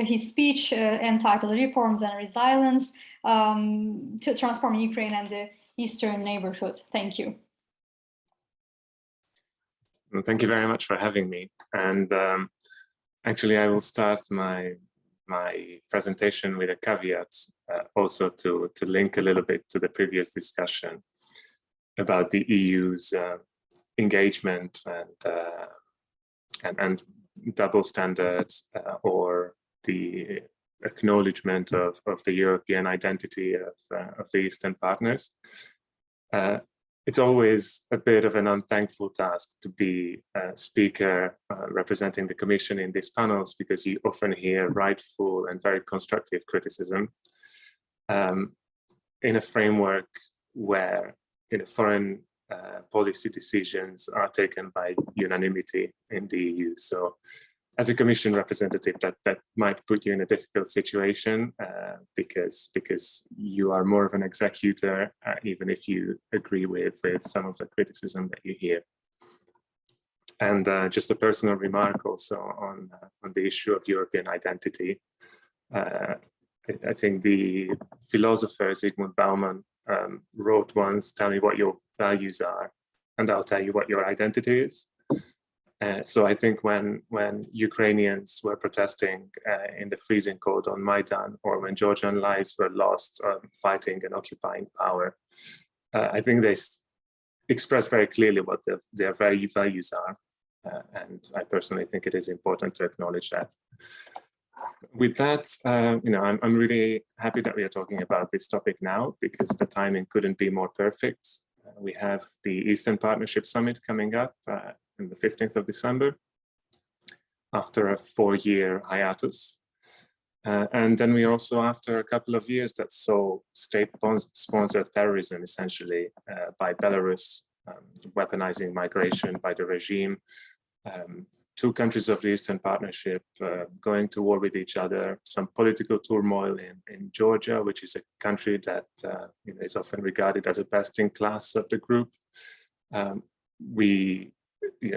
his speech entitled Reforms and Resilience to Transform Ukraine and the Eastern Neighborhood. Thank you. Well, thank you very much for having me. And actually, I will start my presentation with a caveat, also to link a little bit to the previous discussion about the EU's engagement and double standards or the acknowledgement of the European identity of the Eastern partners. It's always a bit of an unthankful task to be a speaker representing the Commission in these panels, because you often hear rightful and very constructive criticism in a framework where foreign policy decisions are taken by unanimity in the EU. So as a Commission representative, that might put you in a difficult situation because you are more of an executor, even if you agree with some of the criticism that you hear. And just a personal remark also on the issue of European identity. I think the philosopher Zygmunt Bauman wrote once, "Tell me what your values are, and I'll tell you what your identity is." So I think when Ukrainians were protesting in the freezing cold on Maidan, or when Georgian lives were lost fighting an occupying power, I think they express very clearly what their values are. And I personally think it is important to acknowledge that. With that, I'm really happy that we are talking about this topic now, because the timing couldn't be more perfect. We have the Eastern Partnership Summit coming up on the 15th of December, after a 4-year hiatus. And then we also, after a couple of years that saw state-sponsored terrorism, essentially, by Belarus, weaponizing migration by the regime, 2 countries of the Eastern Partnership going to war with each other, some political turmoil in Georgia, which is a country that is often regarded as a best-in-class of the group. We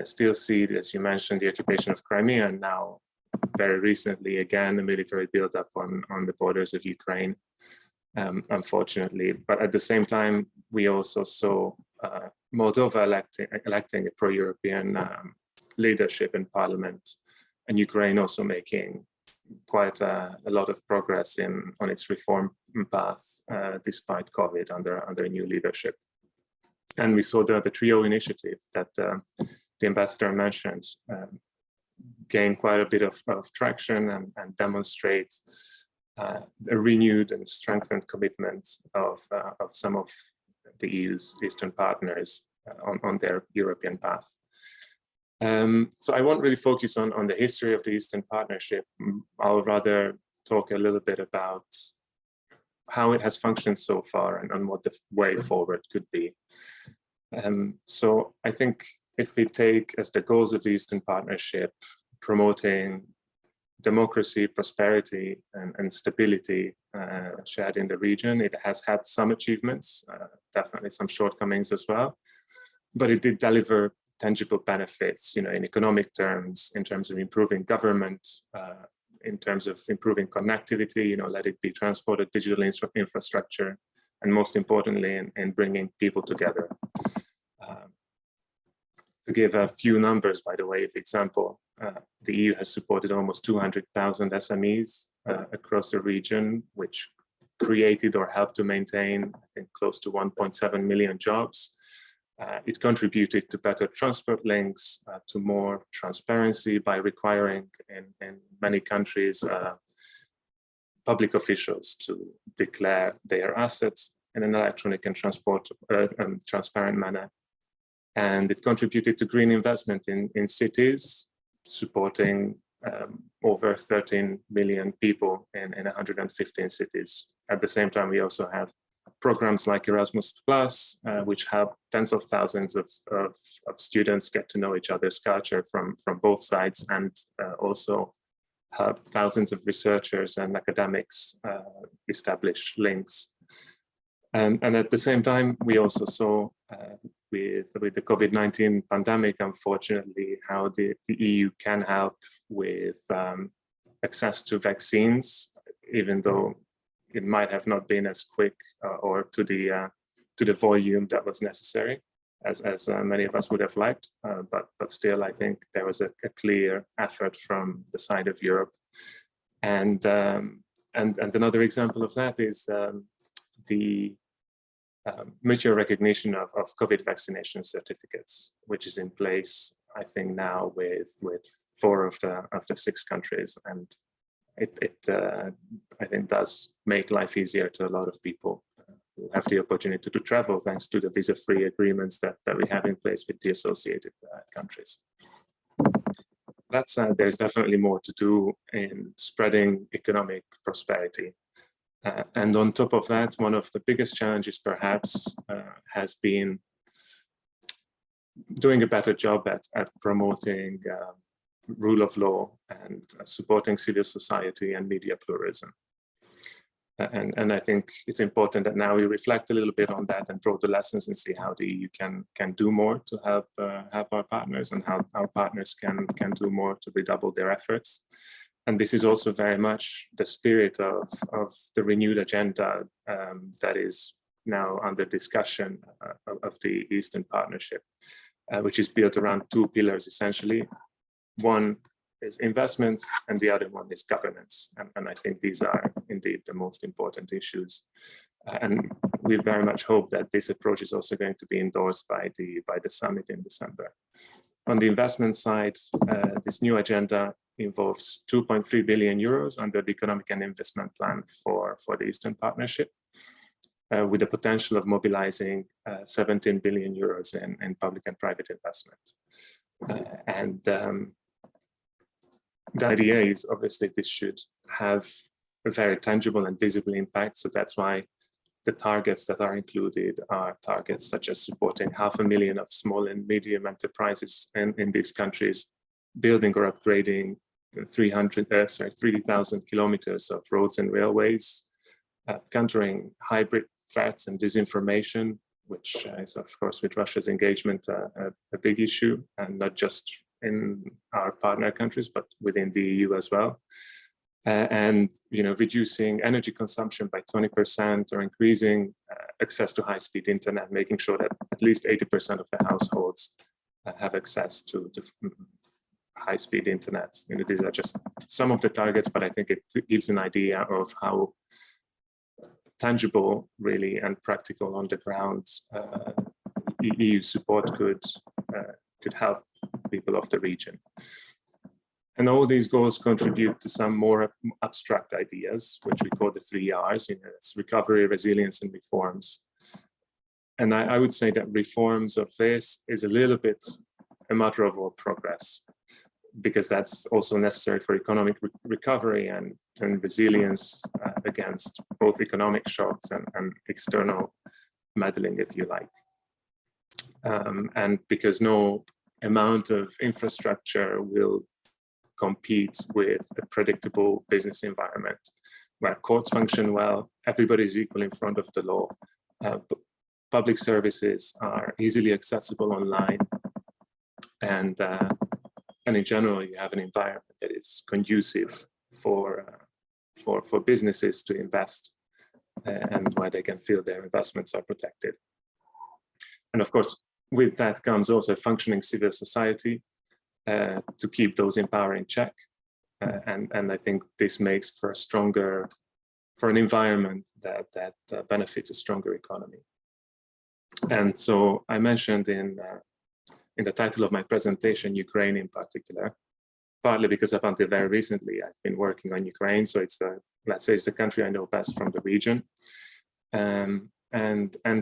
still see, as you mentioned, the occupation of Crimea, and now, very recently, again, a military buildup on the borders of Ukraine, unfortunately. But at the same time, we also saw Moldova electing a pro-European leadership in parliament, and Ukraine also making quite a lot of progress on its reform path, despite COVID, under new leadership. And we saw the TRIO initiative that the ambassador mentioned gain quite a bit of traction and demonstrate a renewed and strengthened commitment of some of the EU's Eastern partners on their European path. So I won't really focus on the history of the Eastern Partnership. I'll rather talk a little bit about how it has functioned so far and what the way forward could be. So I think if we take as the goals of the Eastern Partnership, promoting democracy, prosperity, and stability shared in the region, it has had some achievements, definitely some shortcomings as well, but it did deliver tangible benefits, in economic terms, in terms of improving government, in terms of improving connectivity, let it be transport or digital infrastructure, and most importantly, in bringing people together. To give a few numbers, by the way, for example, the EU has supported almost 200,000 SMEs across the region, which created or helped to maintain, I think, close to 1.7 million jobs. It contributed to better transport links, to more transparency by requiring in many countries public officials to declare their assets in an electronic and transparent manner. And it contributed to green investment in cities, supporting over 13 million people in 115 cities. At the same time, we also have programs like Erasmus+, which help tens of thousands of students get to know each other's culture from both sides, and also help thousands of researchers and academics establish links. And at the same time, we also saw with the COVID-19 pandemic, unfortunately, how the EU can help with access to vaccines, even though it might have not been as quick or to the volume that was necessary as many of us would have liked. But still, I think there was a clear effort from the side of Europe. And another example of that is the mutual recognition of COVID vaccination certificates, which is in place, I think, now with 4 of the 6 countries. And it I think does make life easier to a lot of people who have the opportunity to travel thanks to the visa-free agreements that we have in place with the associated countries. That said, there's definitely more to do in spreading economic prosperity. And on top of that, one of the biggest challenges perhaps has been doing a better job at promoting rule of law and supporting civil society and media pluralism. And I think it's important that now we reflect a little bit on that and draw the lessons and see how the EU can do more to help our partners, and how our partners can do more to redouble their efforts. And this is also very much the spirit of the renewed agenda that is now under discussion of the Eastern Partnership, which is built around 2 pillars, essentially. One is investment, and the other one is governance. And I think these are indeed the most important issues. And we very much hope that this approach is also going to be endorsed by the summit in December. On the investment side, this new agenda involves 2.3 billion euros under the Economic and Investment Plan for the Eastern Partnership, with the potential of mobilizing 17 billion euros in public and private investment. And the idea is obviously this should have a very tangible and visible impact. So that's why the targets that are included are targets such as supporting 500,000 of small and medium enterprises in these countries, building or upgrading 3,000 kilometers of roads and railways, countering hybrid threats and disinformation, which is, of course, with Russia's engagement, a big issue, and not just in our partner countries, but within the EU as well. And reducing energy consumption by 20%, or increasing access to high-speed internet, making sure that at least 80% of the households have access to high-speed internet. These are just some of the targets, but I think it gives an idea of how tangible, really, and practical on the ground EU support could help people of the region. And all these goals contribute to some more abstract ideas, which we call the 3 Rs. It's recovery, resilience, and reforms. And I would say that reforms of this is a little bit a matter of all progress, because that's also necessary for economic recovery and resilience against both economic shocks and external meddling, if you like. And because no amount of infrastructure will compete with a predictable business environment where courts function well, everybody's equal in front of the law, public services are easily accessible online, and in general, you have an environment that is conducive for businesses to invest, and where they can feel their investments are protected. And of course, with that comes also a functioning civil society to keep those in power in check. And I think this makes for an environment that benefits a stronger economy. And so I mentioned in the title of my presentation, Ukraine in particular, partly because up until very recently, I've been working on Ukraine. So it's let's say it's the country I know best from the region. And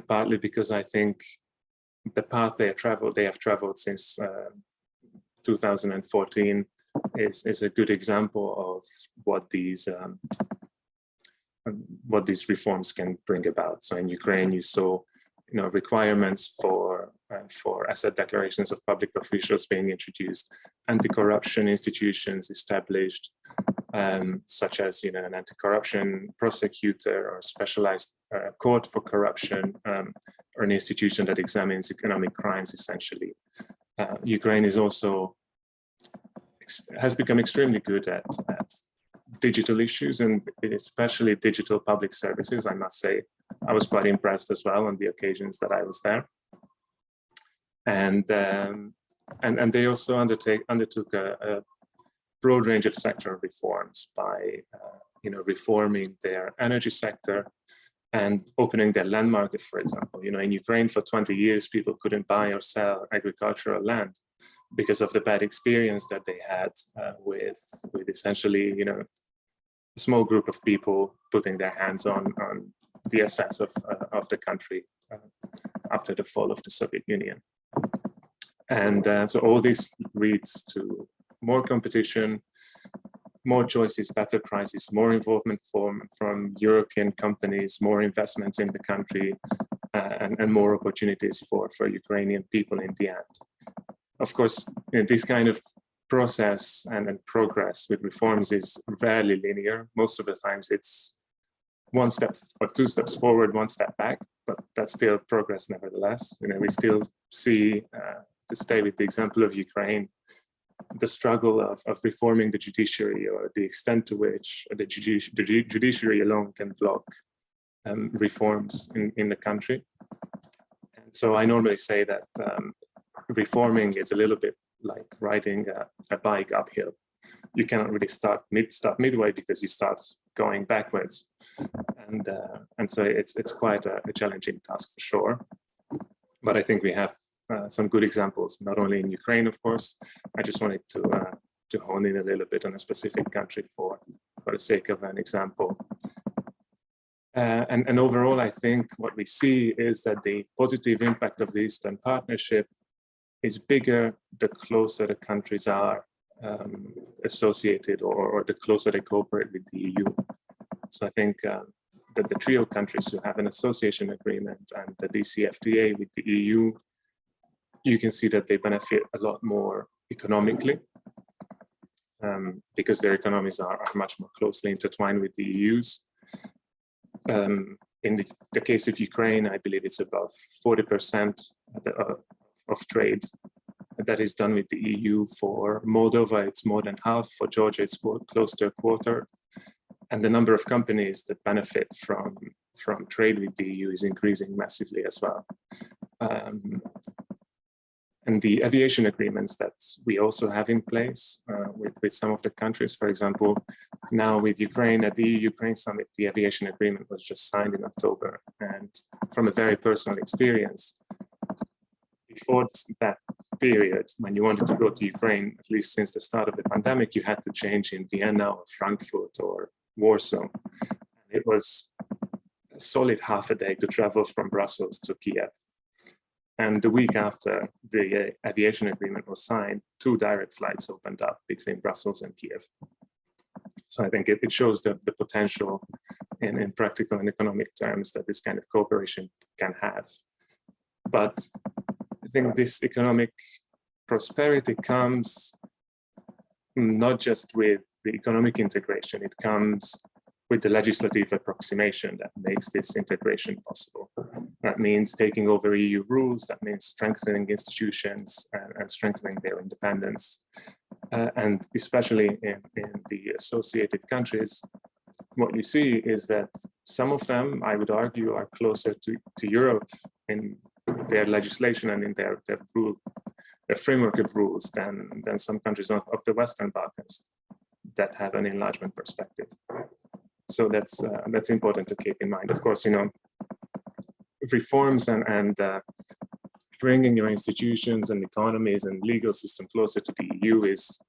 partly because I think the path they have traveled since 2014 is a good example of what these reforms can bring about. So in Ukraine, you saw requirements for asset declarations of public officials being introduced, anti-corruption institutions established, such as an anti-corruption prosecutor or specialized court for corruption, or an institution that examines economic crimes, essentially. Ukraine is also has become extremely good at digital issues, and especially digital public services. I must say, I was quite impressed as well on the occasions that I was there. And they also undertook a broad range of sectoral reforms by reforming their energy sector and opening their land market, for example. In Ukraine for 20 years, people couldn't buy or sell agricultural land because of the bad experience that they had with essentially, a small group of people putting their hands on the assets of the country after the fall of the Soviet Union. And so all this leads to more competition, more choices, better prices, more involvement from European companies, more investment in the country, and more opportunities for Ukrainian people in the end. Of course, this kind of process and progress with reforms is rarely linear. Most of the times it's one step or two steps forward, one step back, but that's still progress nevertheless. We still see, to stay with the example of Ukraine, the struggle of reforming the judiciary, or the extent to which the judiciary alone can block reforms in the country. And so I normally say that reforming is a little bit like riding a bike uphill. You cannot really start midway because you start going backwards, and so it's quite a challenging task for sure. But I think we have some good examples, not only in Ukraine, of course. I just wanted to hone in a little bit on a specific country for the sake of an example. And overall, I think what we see is that the positive impact of the Eastern Partnership is bigger the closer the countries are associated, or the closer they cooperate with the EU. So I think that the trio countries who have an association agreement and the DCFTA with the EU, you can see that they benefit a lot more economically, because their economies are much more closely intertwined with the EU's. In the case of Ukraine, I believe it's about 40% of trade that is done with the EU. For Moldova, it's more than half. For Georgia, it's close to a quarter. And the number of companies that benefit from trade with the EU is increasing massively as well. And the aviation agreements that we also have in place with some of the countries, for example, now with Ukraine, at the EU-Ukraine summit, the aviation agreement was just signed in October. And from a very personal experience, before that period, when you wanted to go to Ukraine, at least since the start of the pandemic, you had to change in Vienna or Frankfurt or Warsaw. It was a solid half a day to travel from Brussels to Kiev. And the week after the aviation agreement was signed, 2 direct flights opened up between Brussels and Kiev. So I think it shows the potential in practical and economic terms that this kind of cooperation can have. But I think this economic prosperity comes not just with the economic integration, it comes with the legislative approximation that makes this integration possible. That means taking over EU rules, that means strengthening institutions and strengthening their independence. And especially in the associated countries, what you see is that some of them, I would argue, are closer to Europe in their legislation and in their framework of rules than some countries of the Western Balkans that have an enlargement perspective. So that's important to keep in mind. Of course, reforms and bringing your institutions and economies and legal system closer to the EU is,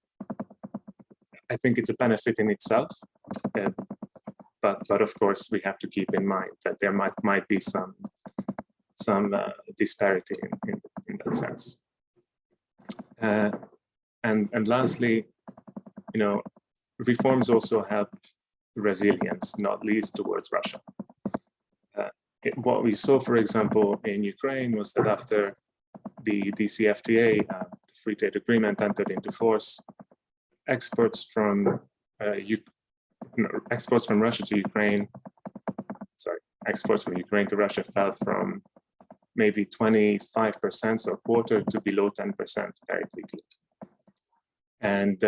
I think it's a benefit in itself. But of course, we have to keep in mind that there might be some disparity in that sense. And lastly, reforms also help resilience, not least towards Russia. What we saw, for example, in Ukraine was that after the DCFTA, the free trade agreement, entered into force, exports from Russia to Ukraine, exports from Ukraine to Russia fell from maybe 25% or quarter to below 10% very quickly. And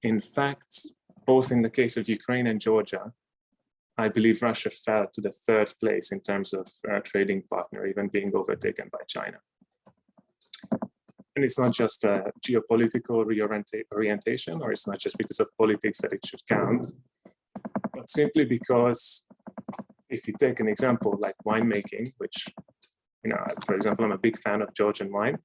in fact, both in the case of Ukraine and Georgia, I believe Russia fell to the 3rd place in terms of trading partner, even being overtaken by China. And it's not just a geopolitical orientation, or it's not just because of politics that it should count, but simply because if you take an example like winemaking, which, for example, I'm a big fan of Georgian wine,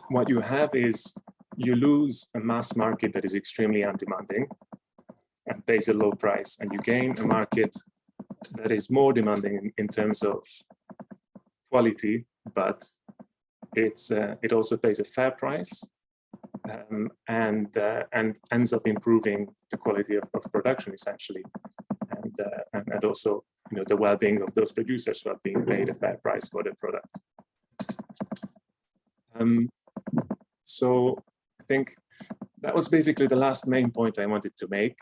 what you have is you lose a mass market that is extremely undemanding and pays a low price, and you gain a market that is more demanding in terms of quality, but it also pays a fair price and ends up improving the quality of production essentially, and also the well-being of those producers who are being paid a fair price for the product. So I think that was basically the last main point I wanted to make.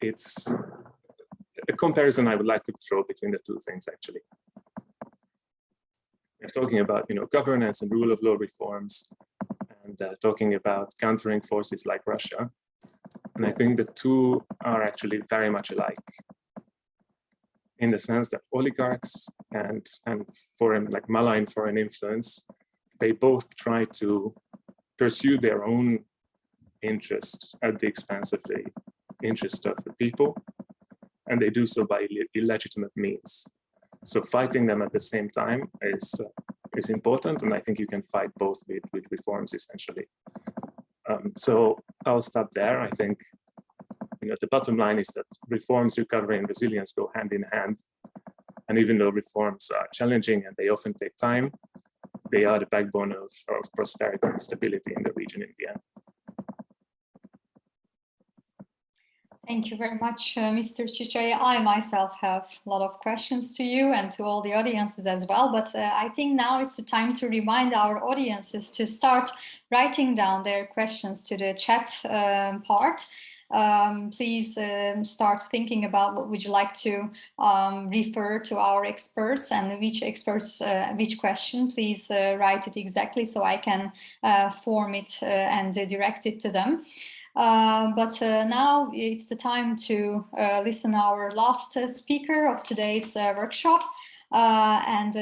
It's a comparison I would like to throw between the two things, actually. We're talking about governance and rule of law reforms, and talking about countering forces like Russia. And I think the two are actually very much alike, in the sense that oligarchs and foreign, like malign foreign influence, they both try to pursue their own interests at the expense of the interest of the people, and they do so by illegitimate means. So fighting them at the same time is important, and I think you can fight both with reforms essentially. So I'll stop there. I think the bottom line is that reforms, recovery, and resilience go hand in hand, and even though reforms are challenging and they often take time, they are the backbone of prosperity and stability in the region in the end. Thank you very much, Mr. Chichai. I myself have a lot of questions to you and to all the audiences as well, but I think now is the time to remind our audiences to start writing down their questions to the chat part. Please start thinking about what would you like to refer to our experts, and which question. Please write it exactly so I can form it and direct it to them. But now it's the time to listen our last speaker of today's workshop, and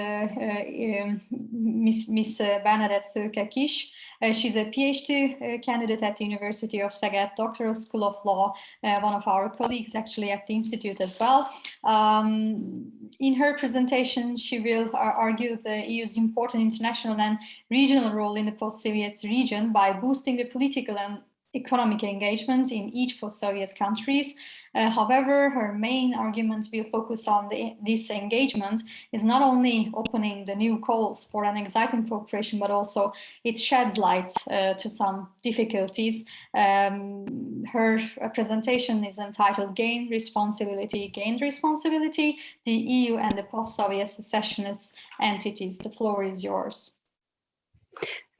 Miss Bernadette Szőke-Kiss. She's a PhD candidate at the University of Szeged, Doctoral School of Law, one of our colleagues actually at the Institute as well. In her presentation, she will argue the EU's important international and regional role in the post-Soviet region by boosting the political and economic engagement in each post-Soviet countries. However, her main argument will focus on this engagement is not only opening the new calls for an exciting cooperation, but also it sheds light to some difficulties. Her presentation is entitled Gained Responsibility, the EU and the post-Soviet secessionist entities. The floor is yours.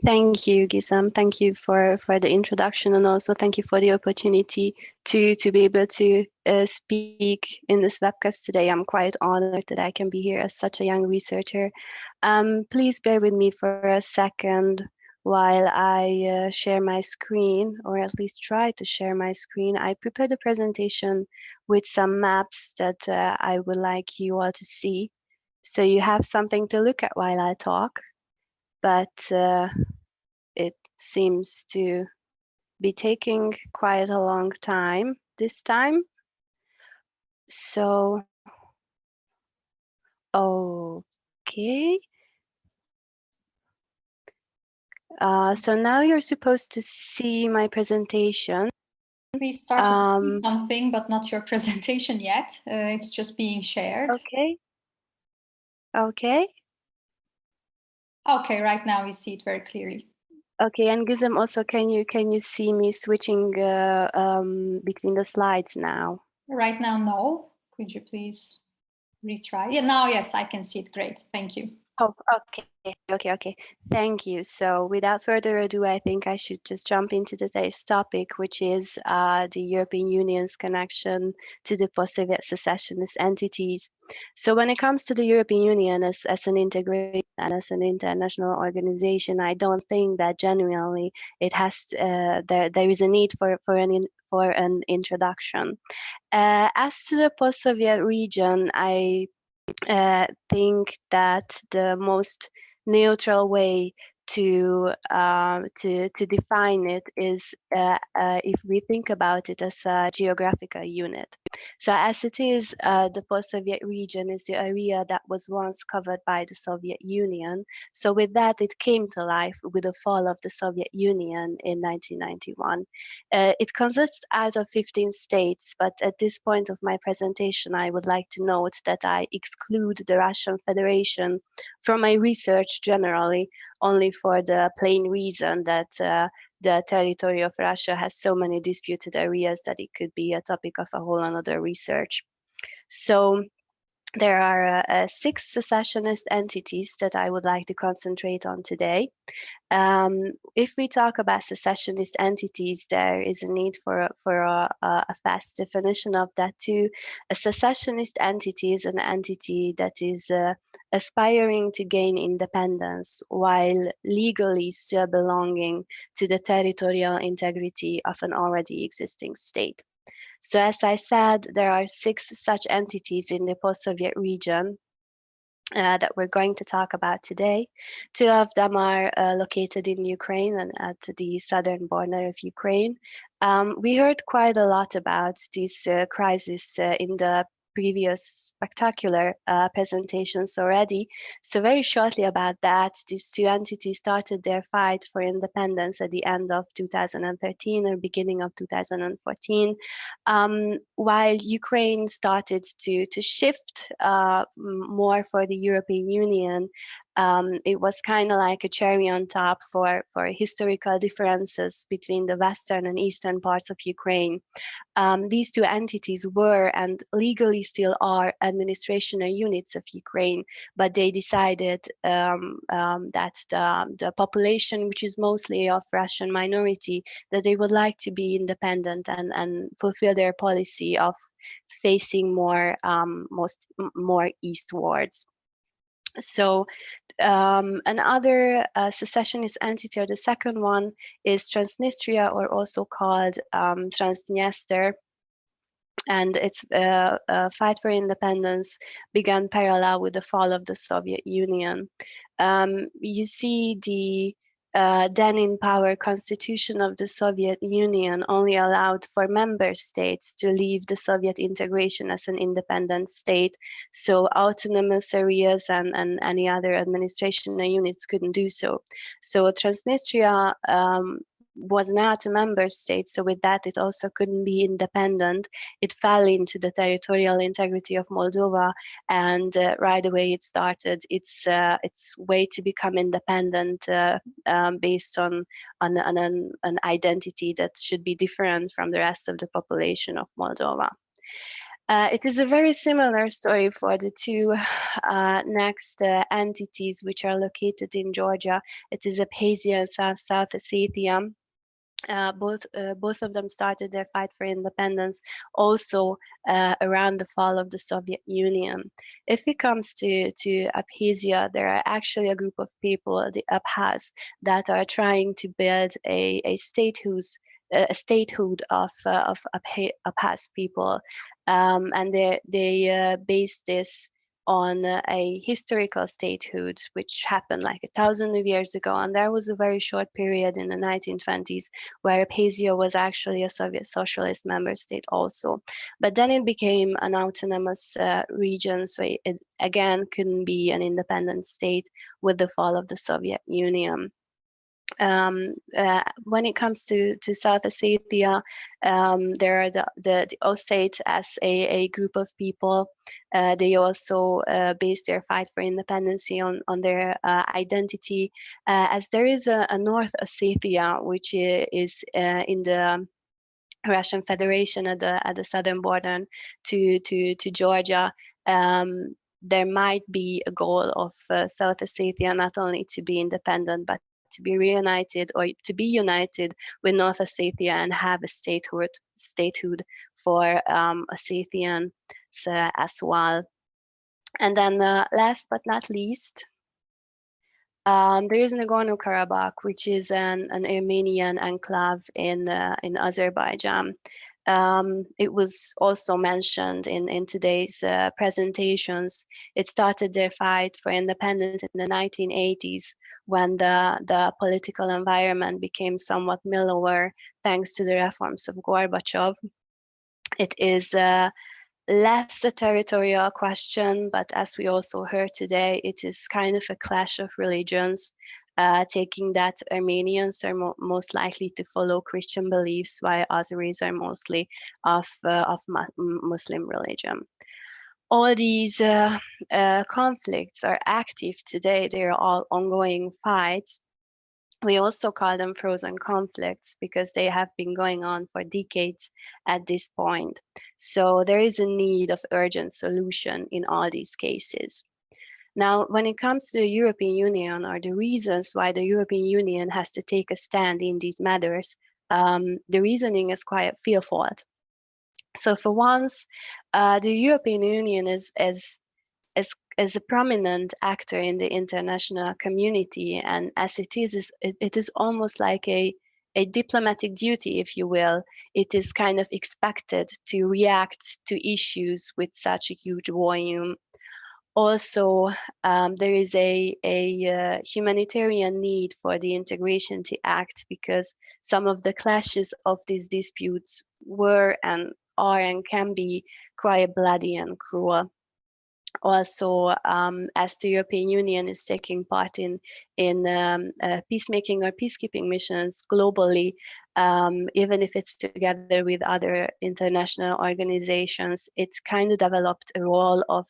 Thank you, Gizem. Thank you for the introduction, and also thank you for the opportunity to be able to speak in this webcast today. I'm quite honored that I can be here as such a young researcher. Please bear with me for a second while I share my screen, or at least try to share my screen. I prepared a presentation with some maps that I would like you all to see. So you have something to look at while I talk, but it seems to be taking quite a long time this time. So, okay. So now you're supposed to see my presentation. We started to see something, but not your presentation yet. It's just being shared. Okay. Okay. Okay, right now we see it very clearly. Okay, and Gizem, also, can you see me switching between the slides now? Right now, no. Could you please retry? Yeah, now, yes, I can see it. Great, thank you. Oh, okay. Thank you. So without further ado, I think I should just jump into today's topic, which is the European Union's connection to the post-Soviet secessionist entities. So when it comes to the European Union as an integrated and as an international organization, I don't think that genuinely it has there is a need for an introduction. As to the post-Soviet region, I think that the most neutral way to define it is if we think about it as a geographical unit. So as it is, the post-Soviet region is the area that was once covered by the Soviet Union. So with that, it came to life with the fall of the Soviet Union in 1991. It consists out of 15 states, but at this point of my presentation, I would like to note that I exclude the Russian Federation from my research generally, only for the plain reason that the territory of Russia has so many disputed areas that it could be a topic of a whole another research. So there are 6 secessionist entities that I would like to concentrate on today. If we talk about secessionist entities, there is a need for a fast definition of that too. A secessionist entity is an entity that is aspiring to gain independence while legally still belonging to the territorial integrity of an already existing state. So as I said, there are 6 such entities in the post-Soviet region that we're going to talk about today. 2 of them are located in Ukraine and at the southern border of Ukraine. We heard quite a lot about this crisis in the previous spectacular presentations already. So very shortly about that, these 2 entities started their fight for independence at the end of 2013 or beginning of 2014, while Ukraine started to shift more for the European Union. It was kind of like a cherry on top for historical differences between the western and eastern parts of Ukraine. These 2 entities were and legally still are administrational units of Ukraine, but they decided that the population, which is mostly of Russian minority, that they would like to be independent and fulfill their policy of facing more eastwards. So another secessionist entity, or the second one, is Transnistria, or also called Transdniester, and its fight for independence began parallel with the fall of the Soviet Union. You see the then in power constitution of the Soviet Union only allowed for member states to leave the Soviet integration as an independent state. So autonomous areas and any other administrational units couldn't do so. So Transnistria was not a member state, so with that it also couldn't be independent. It fell into the territorial integrity of Moldova, and right away it started its way to become independent based on an identity that should be different from the rest of the population of Moldova. It is a very similar story for the 2 next entities, which are located in Georgia. It is Abkhazia and South Ossetia. Both of them started their fight for independence also around the fall of the Soviet Union. If it comes to Abkhazia, there are actually a group of people, the Abkhaz, that are trying to build a statehood of Abkhaz people, and they base this on a historical statehood, which happened like 1,000 of years ago. And there was a very short period in the 1920s where Abkhazia was actually a Soviet socialist member state also. But then it became an autonomous region, so it again couldn't be an independent state with the fall of the Soviet Union. When it comes to South Ossetia, there are the Ossetes as a group of people. They also base their fight for independence on their identity, as there is a North Ossetia, which is in the Russian Federation at the southern border to Georgia. There might be a goal of South Ossetia not only to be independent, but to be reunited or to be united with North Ossetia and have a statehood for Ossetians as well. And then last but not least, there is Nagorno-Karabakh, which is an Armenian enclave in Azerbaijan. It was also mentioned in today's presentations. It started their fight for independence in the 1980s when the political environment became somewhat mellower thanks to the reforms of Gorbachev. It is less a territorial question, but as we also heard today, it is kind of a clash of religions, taking that Armenians are most likely to follow Christian beliefs, while Azeris are mostly of Muslim religion. All these conflicts are active today. They are all ongoing fights. We also call them frozen conflicts because they have been going on for decades at this point. So there is a need of urgent solution in all these cases. Now, when it comes to the European Union or the reasons why the European Union has to take a stand in these matters, the reasoning is quite fearful. So for once, the European Union is a prominent actor in the international community, and as it is almost like a diplomatic duty, if you will. It is kind of expected to react to issues with such a huge volume. Also, there is a humanitarian need for the integration to act, because some of the clashes of these disputes were and are and can be quite bloody and cruel. Also, as the European Union is taking part in peacemaking or peacekeeping missions globally, even if it's together with other international organizations, it's kind of developed a role of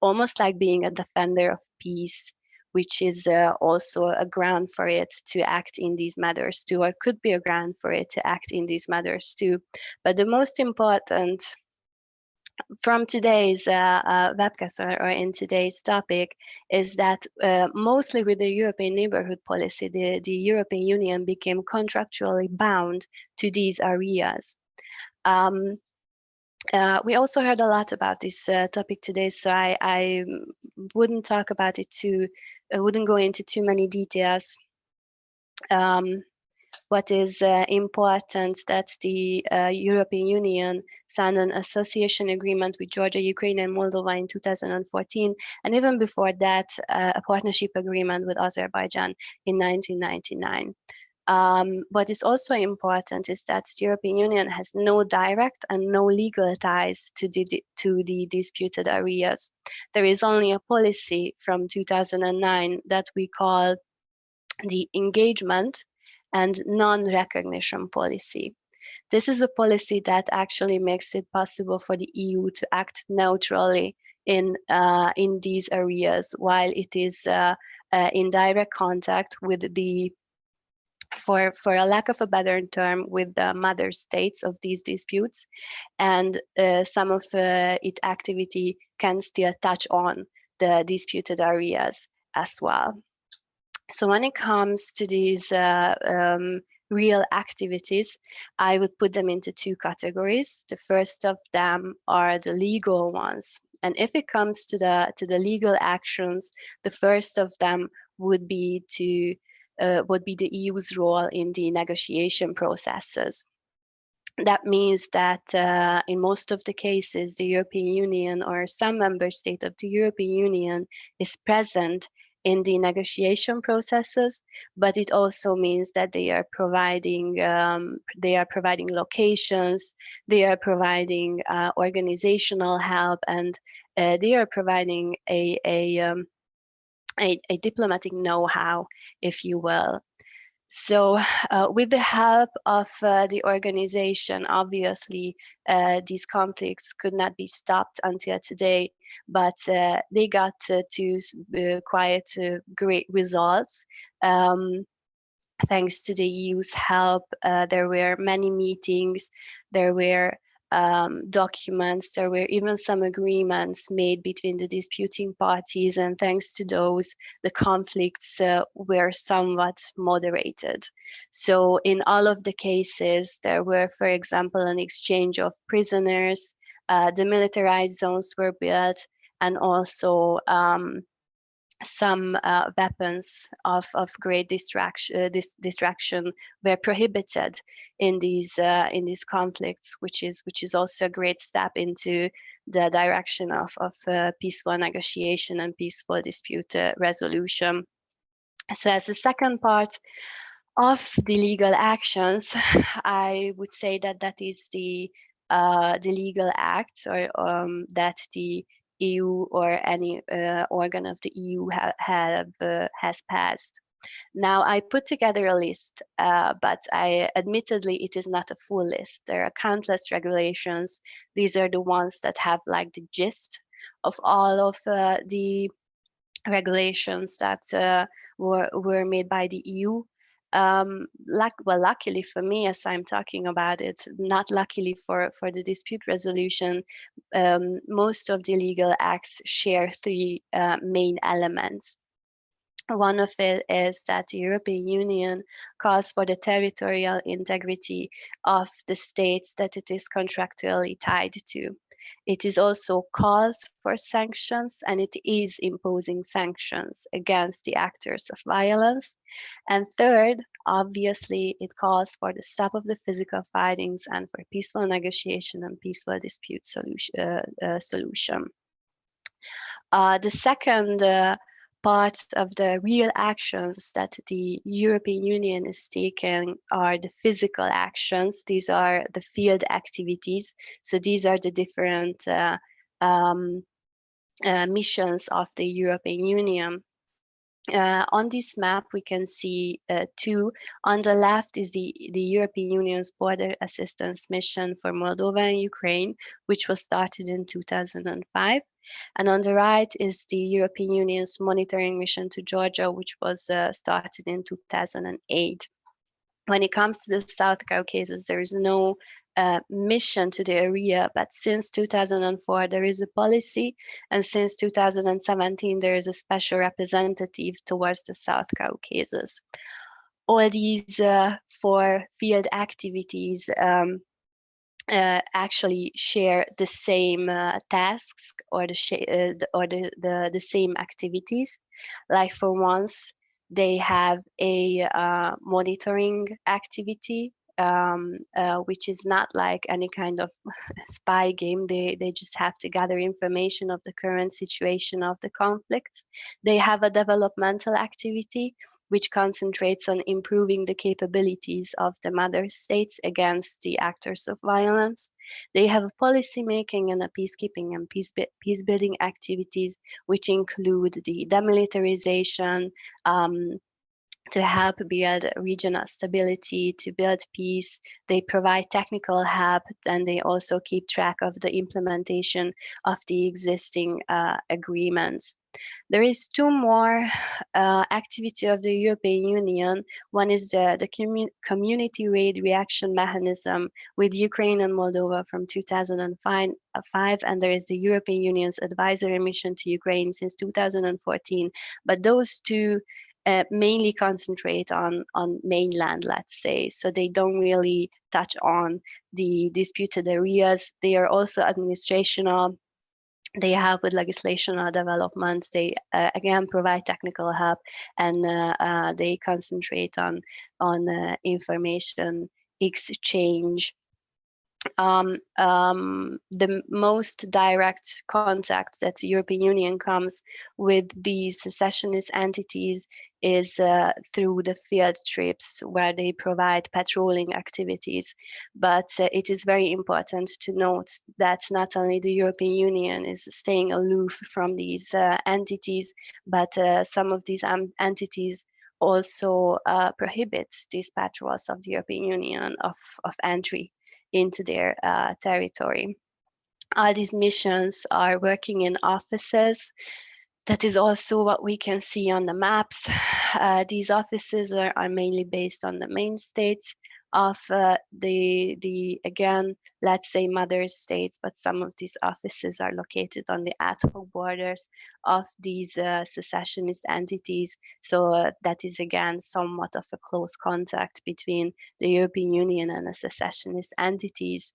almost like being a defender of peace, which is also a ground for it to act in these matters too, or could be a ground for it to act in these matters too. But the most important from today's webcast or in today's topic is that mostly with the European neighborhood policy, the European Union became contractually bound to these areas. We also heard a lot about this topic today, so I wouldn't talk about it I wouldn't go into too many details. What is important that the European Union signed an association agreement with Georgia, Ukraine, and Moldova in 2014, and even before that, a partnership agreement with Azerbaijan in 1999. What is also important is that the European Union has no direct and no legal ties to the disputed areas. There is only a policy from 2009 that we call the engagement and non-recognition policy. This is a policy that actually makes it possible for the EU to act neutrally in these areas, while it is in direct contact with the, for a lack of a better term, with the mother states of these disputes, and some of its activity can still touch on the disputed areas as well. So when it comes to these real activities, I would put them into two categories. The first of them are the legal ones. And if it comes to the legal actions, the first of them would be the EU's role in the negotiation processes. That means that in most of the cases, the European Union or some member state of the European Union is present in the negotiation processes, but it also means that they are providing locations, they are providing organizational help, and they are providing a diplomatic know-how, if you will. So with the help of the organization, obviously, these conflicts could not be stopped until today, but they got to quite great results. Thanks to the EU's help, there were many meetings, there were documents, there were even some agreements made between the disputing parties, and thanks to those, the conflicts were somewhat moderated. So in all of the cases, there were, for example, an exchange of prisoners, demilitarized zones were built, and also some weapons of great destruction were prohibited in these conflicts, which is also a great step into the direction of peaceful negotiation and peaceful dispute resolution. So as the second part of the legal actions, I would say that is the legal acts or that the EU or any organ of the EU has passed. Now I put together a list, but admittedly it is not a full list. There are countless regulations. These are the ones that have like the gist of all of the regulations that were made by the EU. Luckily for me, as I'm talking about it, not luckily for the dispute resolution, most of the legal acts share three main elements. One of it is that the European Union calls for the territorial integrity of the states that it is contractually tied to. It is also calls for sanctions, and it is imposing sanctions against the actors of violence. And third, obviously, it calls for the stop of the physical fightings and for peaceful negotiation and peaceful dispute solution. The second part of the real actions that the European Union is taking are the physical actions. These are the field activities. So these are the different missions of the European Union. On this map, we can see two. On the left is the European Union's border assistance mission for Moldova and Ukraine, which was started in 2005. And on the right is the European Union's monitoring mission to Georgia, which was started in 2008. When it comes to the South Caucasus, there is no mission to the area, but since 2004 there is a policy, and since 2017 there is a special representative towards the South Caucasus. All these four field activities actually share the same tasks or the same activities. Like for once, they have a monitoring activity, which is not like any kind of spy game. They just have to gather information of the current situation of the conflict. They have a developmental activity, which concentrates on improving the capabilities of the mother states against the actors of violence. They have a policy making and a peacekeeping and peace building activities, which include the demilitarization, to help build regional stability, to build peace. They provide technical help, and they also keep track of the implementation of the existing agreements. There is two more activity of the European Union. One is the community aid reaction mechanism with Ukraine and Moldova from 2005, and there is the European Union's advisory mission to Ukraine since 2014. But those two mainly concentrate on mainland, let's say, so they don't really touch on the disputed areas. They are also administrational. They help with legislational development. They again provide technical help, and they concentrate on information exchange. the most direct contact that the European Union comes with these secessionist entities is through the field trips where they provide patrolling activities. But it is very important to note that not only the European Union is staying aloof from these entities, but some of these entities also prohibit these patrols of the European Union of entry into their territory. All these missions are working in offices. That is also what we can see on the maps. These offices are mainly based on the main states of the again, let's say mother states, but some of these offices are located on the ad hoc borders of these secessionist entities. So that is again somewhat of a close contact between the European Union and the secessionist entities.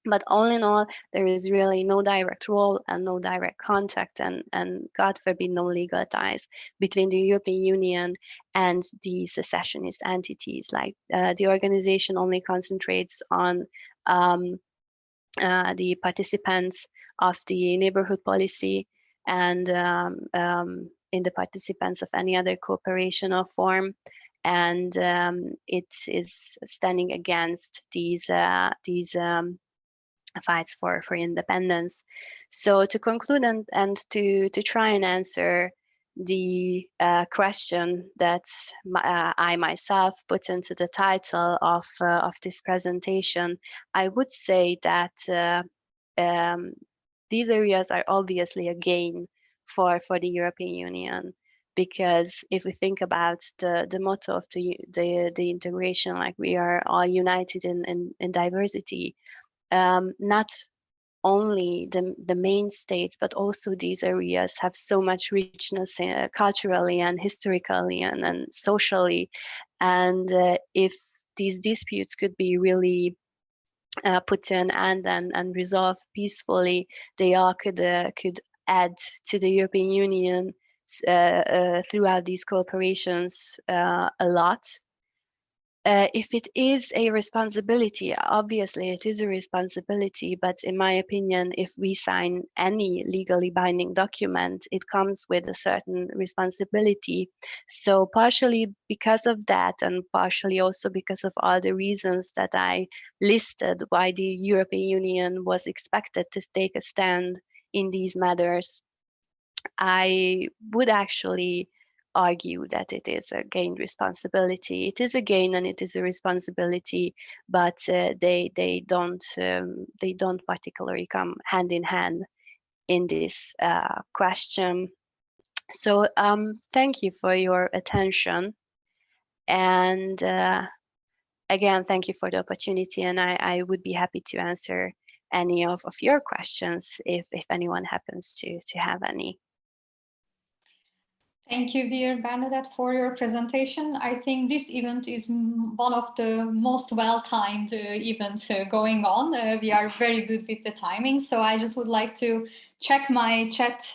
But all in all, there is really no direct role and no direct contact and God forbid, no legal ties between the European Union and the secessionist entities. Like the organization only concentrates on the participants of the neighborhood policy and in the participants of any other cooperation or form. And it is standing against these fights for independence. So to conclude and to try and answer the question that I myself put into the title of this presentation, I would say that these areas are obviously a gain for the European Union, because if we think about the motto of the integration, like we are all united in diversity, not only the main states, but also these areas have so much richness culturally and historically and socially. And if these disputes could be really put to an end and resolved peacefully, they all could add to the European Union throughout these cooperations a lot. If it is a responsibility, obviously it is a responsibility, but in my opinion, if we sign any legally binding document, it comes with a certain responsibility. So partially because of that, and partially also because of all the reasons that I listed why the European Union was expected to take a stand in these matters, I would actually argue that it is a gained responsibility. It is a gain and it is a responsibility, but they don't particularly come hand in hand in this question. So thank you for your attention, and again, thank you for the opportunity, and I would be happy to answer any of your questions if anyone happens to have any. Thank you, dear Bernadette, for your presentation. I think this event is one of the most well-timed events going on. We are very good with the timing, so I just would like to check my chat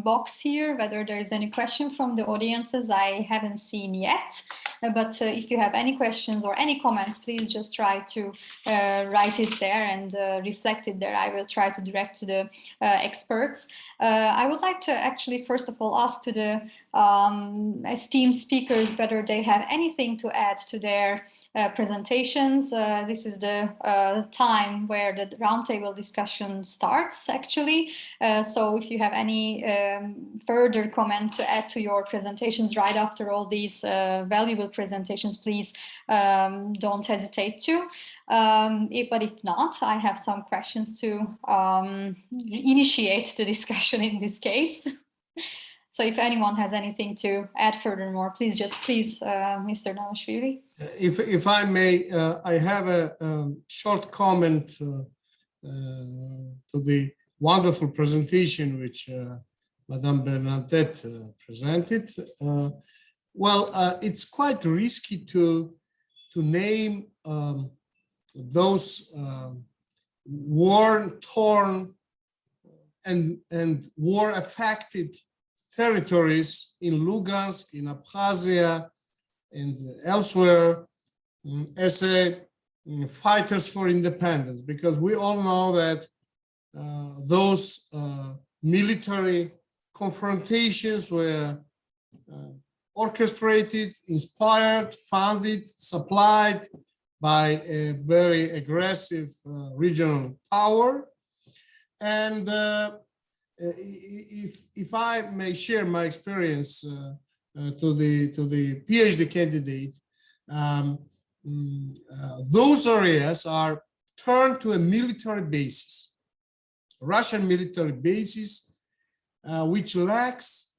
box here, whether there is any question from the audiences. I haven't seen yet, but if you have any questions or any comments, please just try to write it there and reflect it there. I will try to direct to the experts. I would like to actually, first of all, ask to the esteemed speakers whether they have anything to add to their presentations. This is the time where the roundtable discussion starts, actually. So if you have any further comment to add to your presentations right after all these valuable presentations, please don't hesitate to. But if not, I have some questions to initiate the discussion in this case. So if anyone has anything to add furthermore, please, Mr. Nanobashvili. If I may, I have a short comment to the wonderful presentation which Madame Bernadette presented. It's quite risky to name those war-torn and war-affected territories in Lugansk, in Abkhazia, and elsewhere as a fighters for independence, because we all know that those military confrontations were orchestrated, inspired, funded, supplied by a very aggressive regional power. And if I may share my experience to the PhD candidate, those areas are turned to a military basis, Russian military basis, which lacks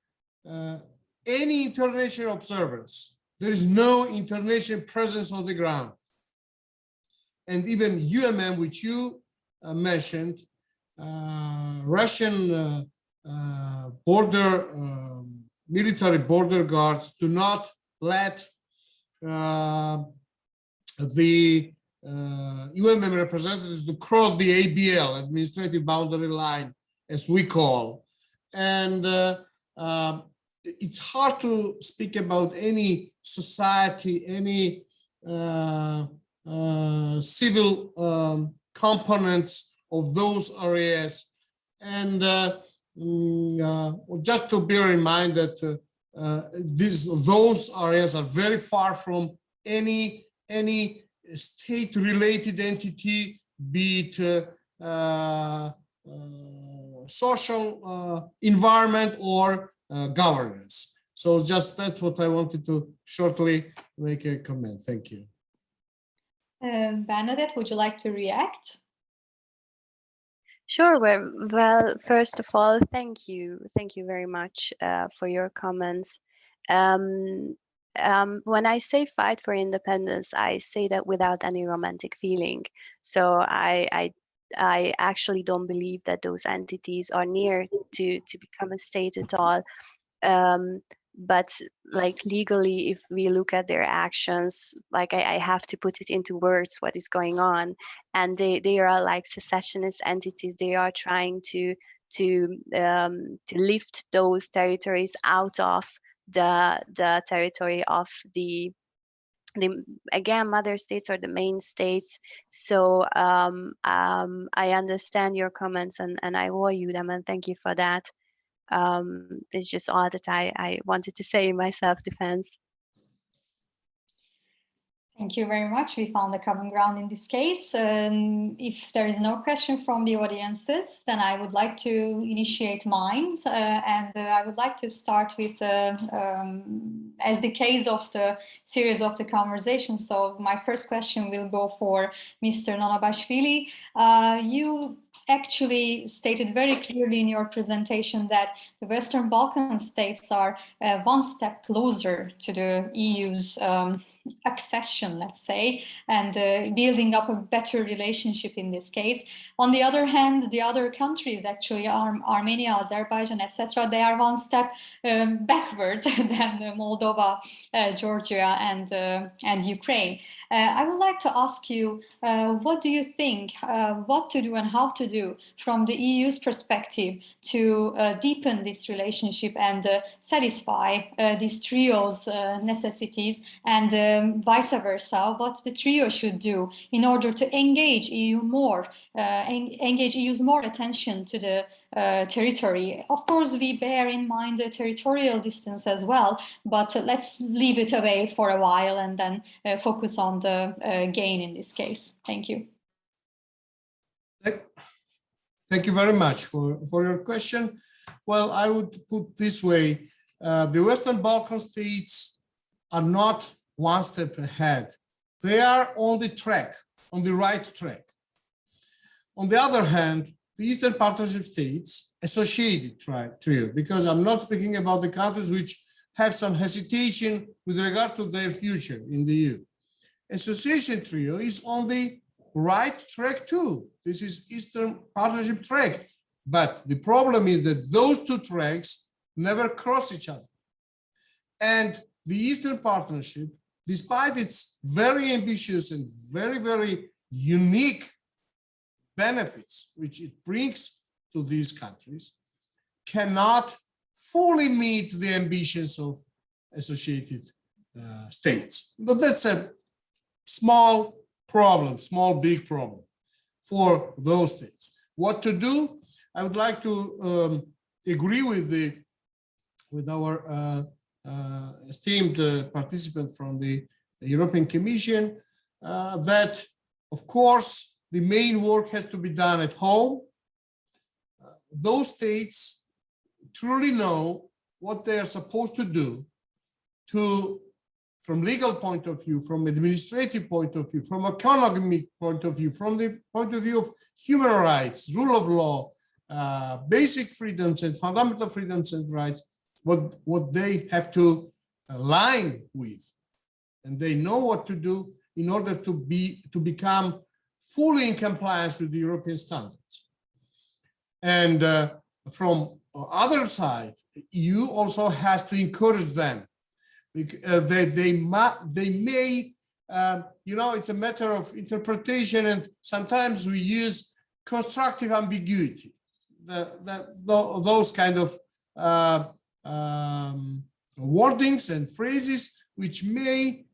any international observance. There is no international presence on the ground. And even UMM, which you mentioned, Russian military border guards do not let the UMM representatives to cross the ABL, administrative boundary line, as we call. And it's hard to speak about any society, any civil components of those areas. And just to bear in mind that those areas are very far from any state-related entity, be it social environment or governance. So just that's what I wanted to shortly make a comment. Thank you. Bernadette, would you like to react? Sure. Well, first of all, thank you very much for your comments. When I say fight for independence, I say that without any romantic feeling. So I actually don't believe that those entities are near to become a state at all. But like legally, if we look at their actions, like I have to put it into words what is going on, and they are like secessionist entities. They are trying to lift those territories out of the territory of the again mother states or the main states. So I understand your comments and I owe you them, and thank you for that. It's just all that I wanted to say in my self-defense. Thank you very much. We found a common ground in this case. If there is no question from the audiences, then I would like to initiate mine. And I would like to start with, as the case of the series of the conversation. So my first question will go for Mr. Nanobashvili. You actually stated very clearly in your presentation that the Western Balkan states are one step closer to the EU's accession, let's say, and building up a better relationship in this case. On the other hand, the other countries, actually Armenia, Azerbaijan, etc., they are one step backward than Moldova, Georgia, and Ukraine. I would like to ask you, what do you think, what to do and how to do from the EU's perspective to deepen this relationship and satisfy these trio's necessities, and vice versa, what the trio should do in order to engage EU more, engage EU's more attention to the territory. Of course, we bear in mind the territorial distance as well, but let's leave it away for a while and then focus on the gain in this case. Thank you. Thank you very much for your question. Well, I would put this way, the Western Balkan states are not one step ahead. They are on the track, on the right track. On the other hand, the Eastern Partnership states, associated trio, because I'm not speaking about the countries which have some hesitation with regard to their future in the EU. Association trio is on the right track too. This is Eastern Partnership track. But the problem is that those two tracks never cross each other. And the Eastern Partnership, despite its very ambitious and very, very unique benefits which it brings to these countries, cannot fully meet the ambitions of associated states. But that's a small problem, small, big problem for those states. What to do? I would like to agree with our esteemed participant from the European Commission that, of course, the main work has to be done at home. Those states truly know what they are supposed to do from legal point of view, from administrative point of view, from economic point of view, from the point of view of human rights, rule of law, basic freedoms and fundamental freedoms and rights, what they have to align with. And they know what to do in order to become fully in compliance with the European standards. And from other side, EU also has to encourage them. They may, it's a matter of interpretation, and sometimes we use constructive ambiguity. Those kind of wordings and phrases which may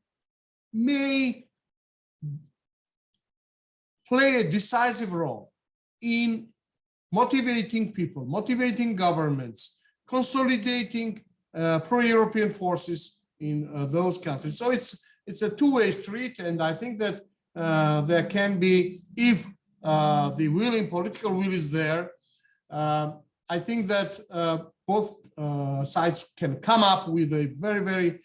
play a decisive role in motivating people, motivating governments, consolidating pro-European forces in those countries. So it's a two-way street, and I think that there can be, if the political will is there, I think that both sides can come up with a very, very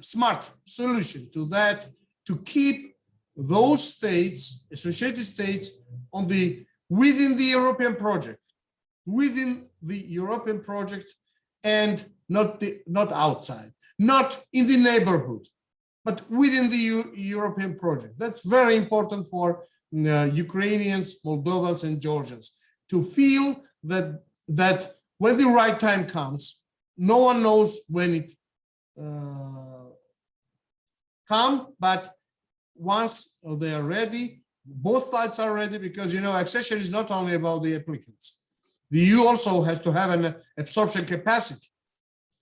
smart solution to that, to keep those states, associated states, within the European project, and not outside, not in the neighborhood, but within the European project. That's very important for Ukrainians, Moldovans, and Georgians to feel that when the right time comes, no one knows when it comes, but once they are ready, both sides are ready, because accession is not only about the applicants. The EU also has to have an absorption capacity.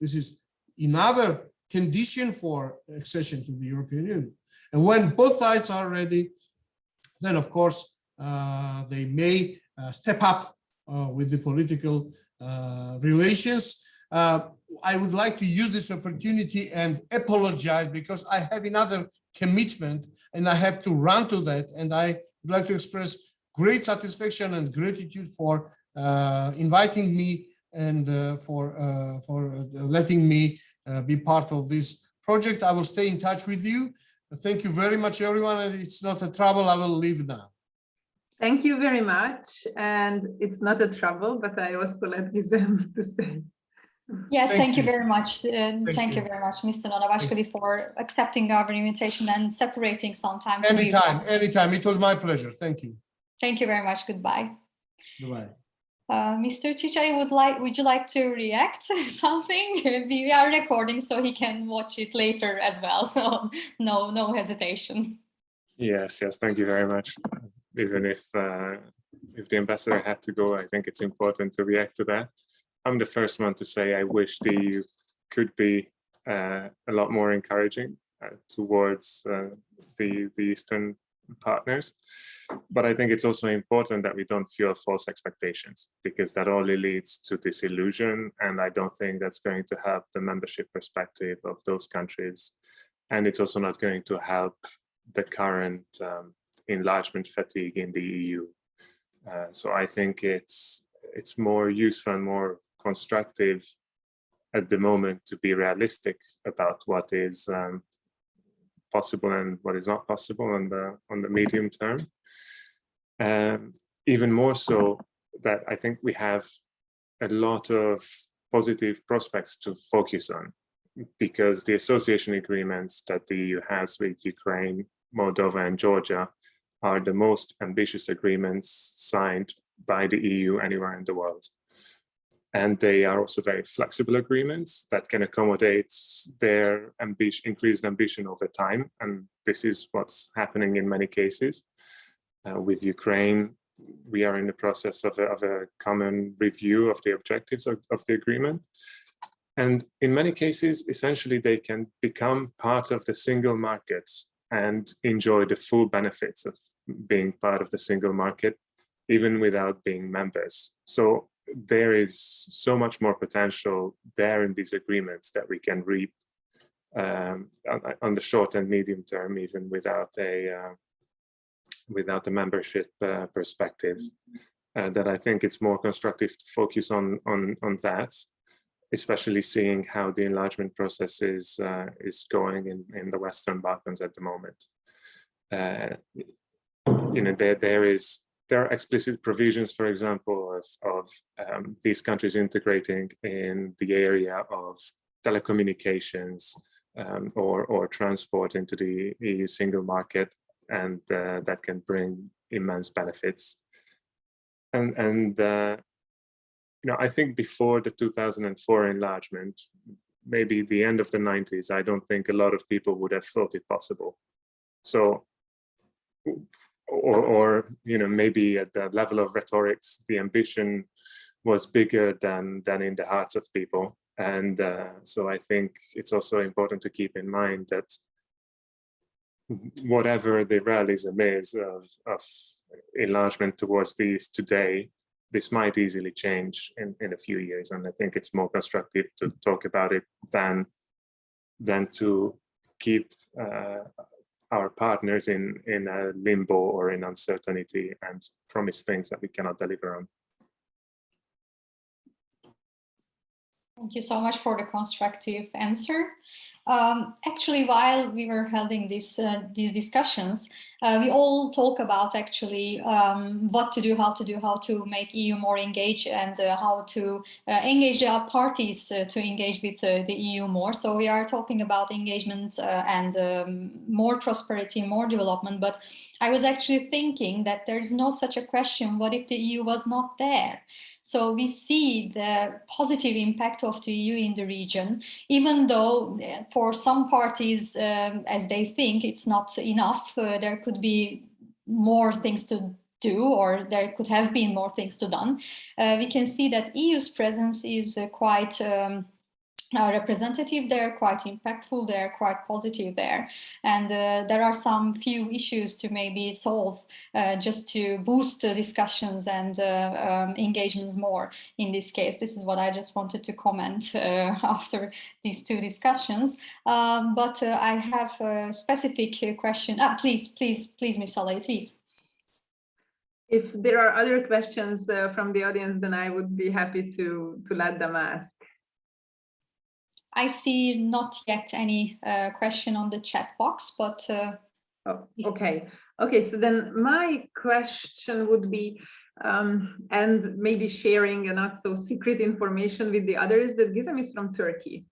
This is another condition for accession to the European Union. And when both sides are ready, then of course they may step up with the political relations. I would like to use this opportunity and apologize, because I have another commitment and I have to run to that. And I would like to express great satisfaction and gratitude for inviting me and for letting me be part of this project. I will stay in touch with you. Thank you very much, everyone. And it's not a trouble. I will leave now. Thank you very much. And it's not a trouble, but I also let Gizem to say. Yes, thank you very much. Thank you very much, Mr. Nanobashvili, for accepting our invitation and separating some time. Anytime. It was my pleasure. Thank you. Thank you very much. Goodbye. Goodbye. Mr. Chichai, would you like to react something? We are recording, so he can watch it later as well. So no hesitation. Yes, thank you very much. Even if the ambassador had to go, I think it's important to react to that. I'm the first one to say I wish the EU could be a lot more encouraging towards the Eastern partners. But I think it's also important that we don't fuel false expectations, because that only leads to disillusion. And I don't think that's going to help the membership perspective of those countries. And it's also not going to help the current enlargement fatigue in the EU. So I think it's more useful and more constructive at the moment to be realistic about what is possible and what is not possible on the medium term. Even more so that I think we have a lot of positive prospects to focus on, because the association agreements that the EU has with Ukraine, Moldova, and Georgia are the most ambitious agreements signed by the EU anywhere in the world. And they are also very flexible agreements that can accommodate their increased ambition over time. And this is what's happening in many cases. With Ukraine, we are in the process of a common review of the objectives of the agreement. And in many cases, essentially, they can become part of the single market and enjoy the full benefits of being part of the single market, even without being members. So there is so much more potential there in these agreements that we can reap on the short and medium term, even without a membership perspective. That I think it's more constructive to focus on that, especially seeing how the enlargement process is going in the Western Balkans at the moment. You know, there are explicit provisions, for example, of these countries integrating in the area of telecommunications or transport into the EU single market, and that can bring immense benefits. And you know, I think before the 2004 enlargement, maybe the end of the 90s, I don't think a lot of people would have thought it possible. So, or you know, maybe at the level of rhetorics, the ambition was bigger than in the hearts of people. And so I think it's also important to keep in mind that whatever the realism is of enlargement towards the East today, this might easily change in a few years. And I think it's more constructive to talk about it than to keep our partners in a limbo or in uncertainty and promise things that we cannot deliver on. Thank you so much for the constructive answer. Actually, while we were holding these discussions, we all talk about actually what to do, how to make EU more engaged, and how to engage the parties to engage with the EU more. So we are talking about engagement and more prosperity, more development. But I was actually thinking that there is no such a question, what if the EU was not there? So we see the positive impact of the EU in the region, even though for some parties, as they think it's not enough, there could be more things to do, or there could have been more things to done. We can see that EU's presence is quite representative there, quite impactful there, quite positive there. And there are some few issues to maybe solve just to boost the discussions and engagements more in this case. This is what I just wanted to comment after these two discussions. But I have a specific question. Please, Ms. Alay, please. If there are other questions from the audience, then I would be happy to let them ask. I see not yet any question on the chat box, but... Oh, okay. Okay, so then my question would be, and maybe sharing a not so secret information with the others, that Gizem is from Turkey.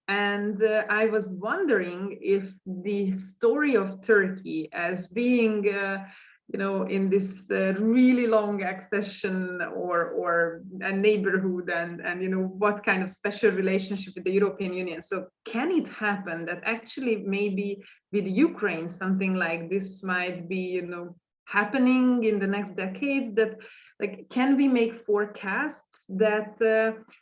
And I was wondering if the story of Turkey as being you know, in this really long accession or a neighborhood and you know, what kind of special relationship with the European Union. So can it happen that actually maybe with Ukraine, something like this might be, you know, happening in the next decades? That, like, can we make forecasts that,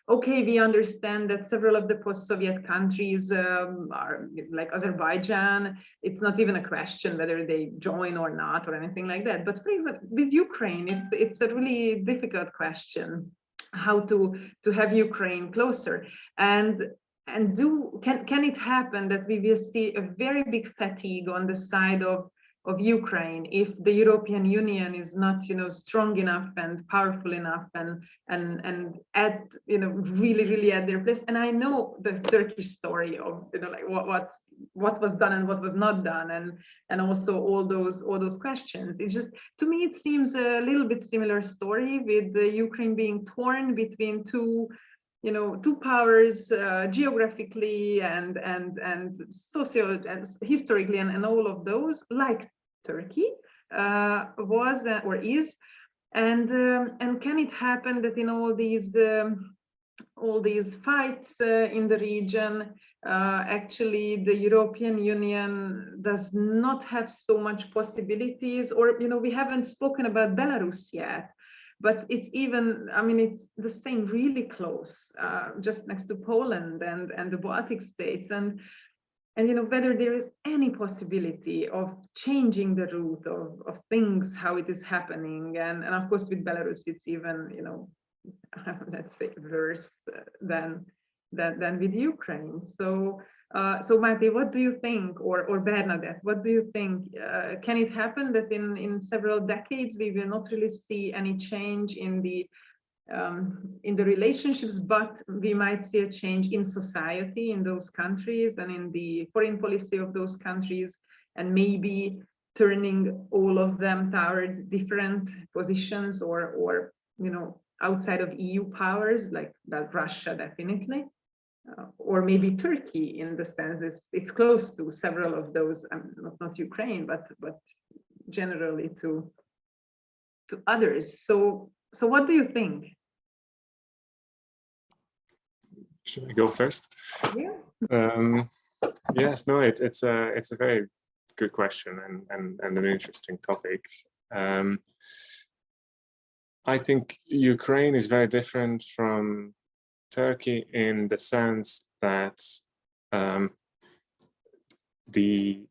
okay, we understand that several of the post-Soviet countries are like Azerbaijan, it's not even a question whether they join or not or anything like that. But for example, with Ukraine, it's a really difficult question, how to have Ukraine closer. And can it happen that we will see a very big fatigue on the side of Ukraine if the European Union is not, you know, strong enough and powerful enough and at, you know, really at their place? And I know the Turkish story of, you know, like what was done and what was not done, and also all those questions. It's just, to me, it seems a little bit similar story with the Ukraine being torn between two powers, geographically and historically and all of those, like Turkey was or is. And can it happen that in all these fights in the region, actually the European Union does not have so much possibilities? Or, you know, we haven't spoken about Belarus yet, but it's even, I mean, it's the same, really close, just next to Poland and the Baltic states. And and whether there is any possibility of changing the route of things, how it is happening, and of course with Belarus it's even let's say worse than with Ukraine. So Mate, what do you think, or Bernadette, what do you think? Can it happen that in several decades we will not really see any change in the relationships, but we might see a change in society in those countries and in the foreign policy of those countries, and maybe turning all of them towards different positions, or outside of EU powers, like Russia, definitely, or maybe Turkey, in the sense it's close to several of those, not Ukraine, but generally to others. So what do you think? Should I go first? Yeah. Yes, no, it's a very good question and an interesting topic. I think Ukraine is very different from Turkey in the sense that the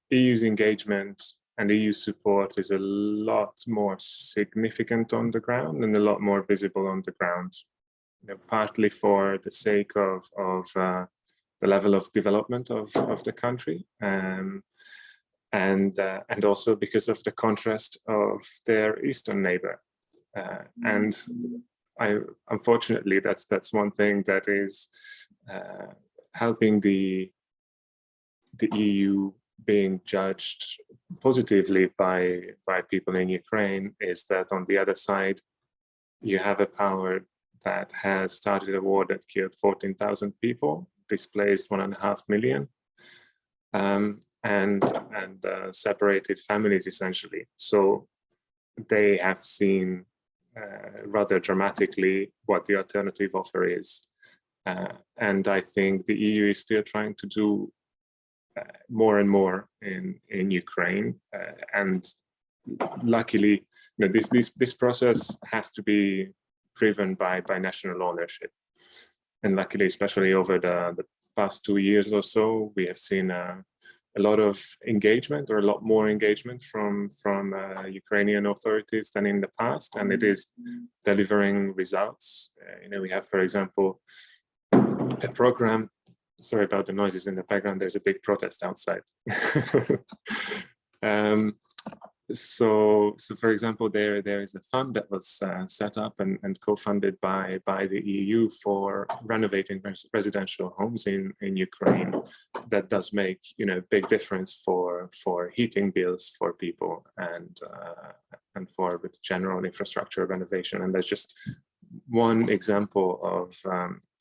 EU's engagement and EU support is a lot more significant on the ground and a lot more visible on the ground. Partly for the sake of the level of development of the country, and also because of the contrast of their eastern neighbor. And unfortunately, that's one thing that is helping the EU being judged positively by people in Ukraine, is that on the other side, you have a power that has started a war that killed 14,000 people, displaced 1.5 million, and separated families essentially. So they have seen rather dramatically what the alternative offer is. And I think the EU is still trying to do more and more in Ukraine. And luckily, this process has to be driven by national ownership. And luckily, especially over the past 2 years or so, we have seen a lot of engagement, or a lot more engagement from Ukrainian authorities than in the past, and it is delivering results. We have, for example, a program. Sorry about the noises in the background. There's a big protest outside. So for example, there is a fund that was set up and co-funded by the EU for renovating residential homes in Ukraine. That does make a big difference for heating bills for people and for the general infrastructure renovation. And that's just one example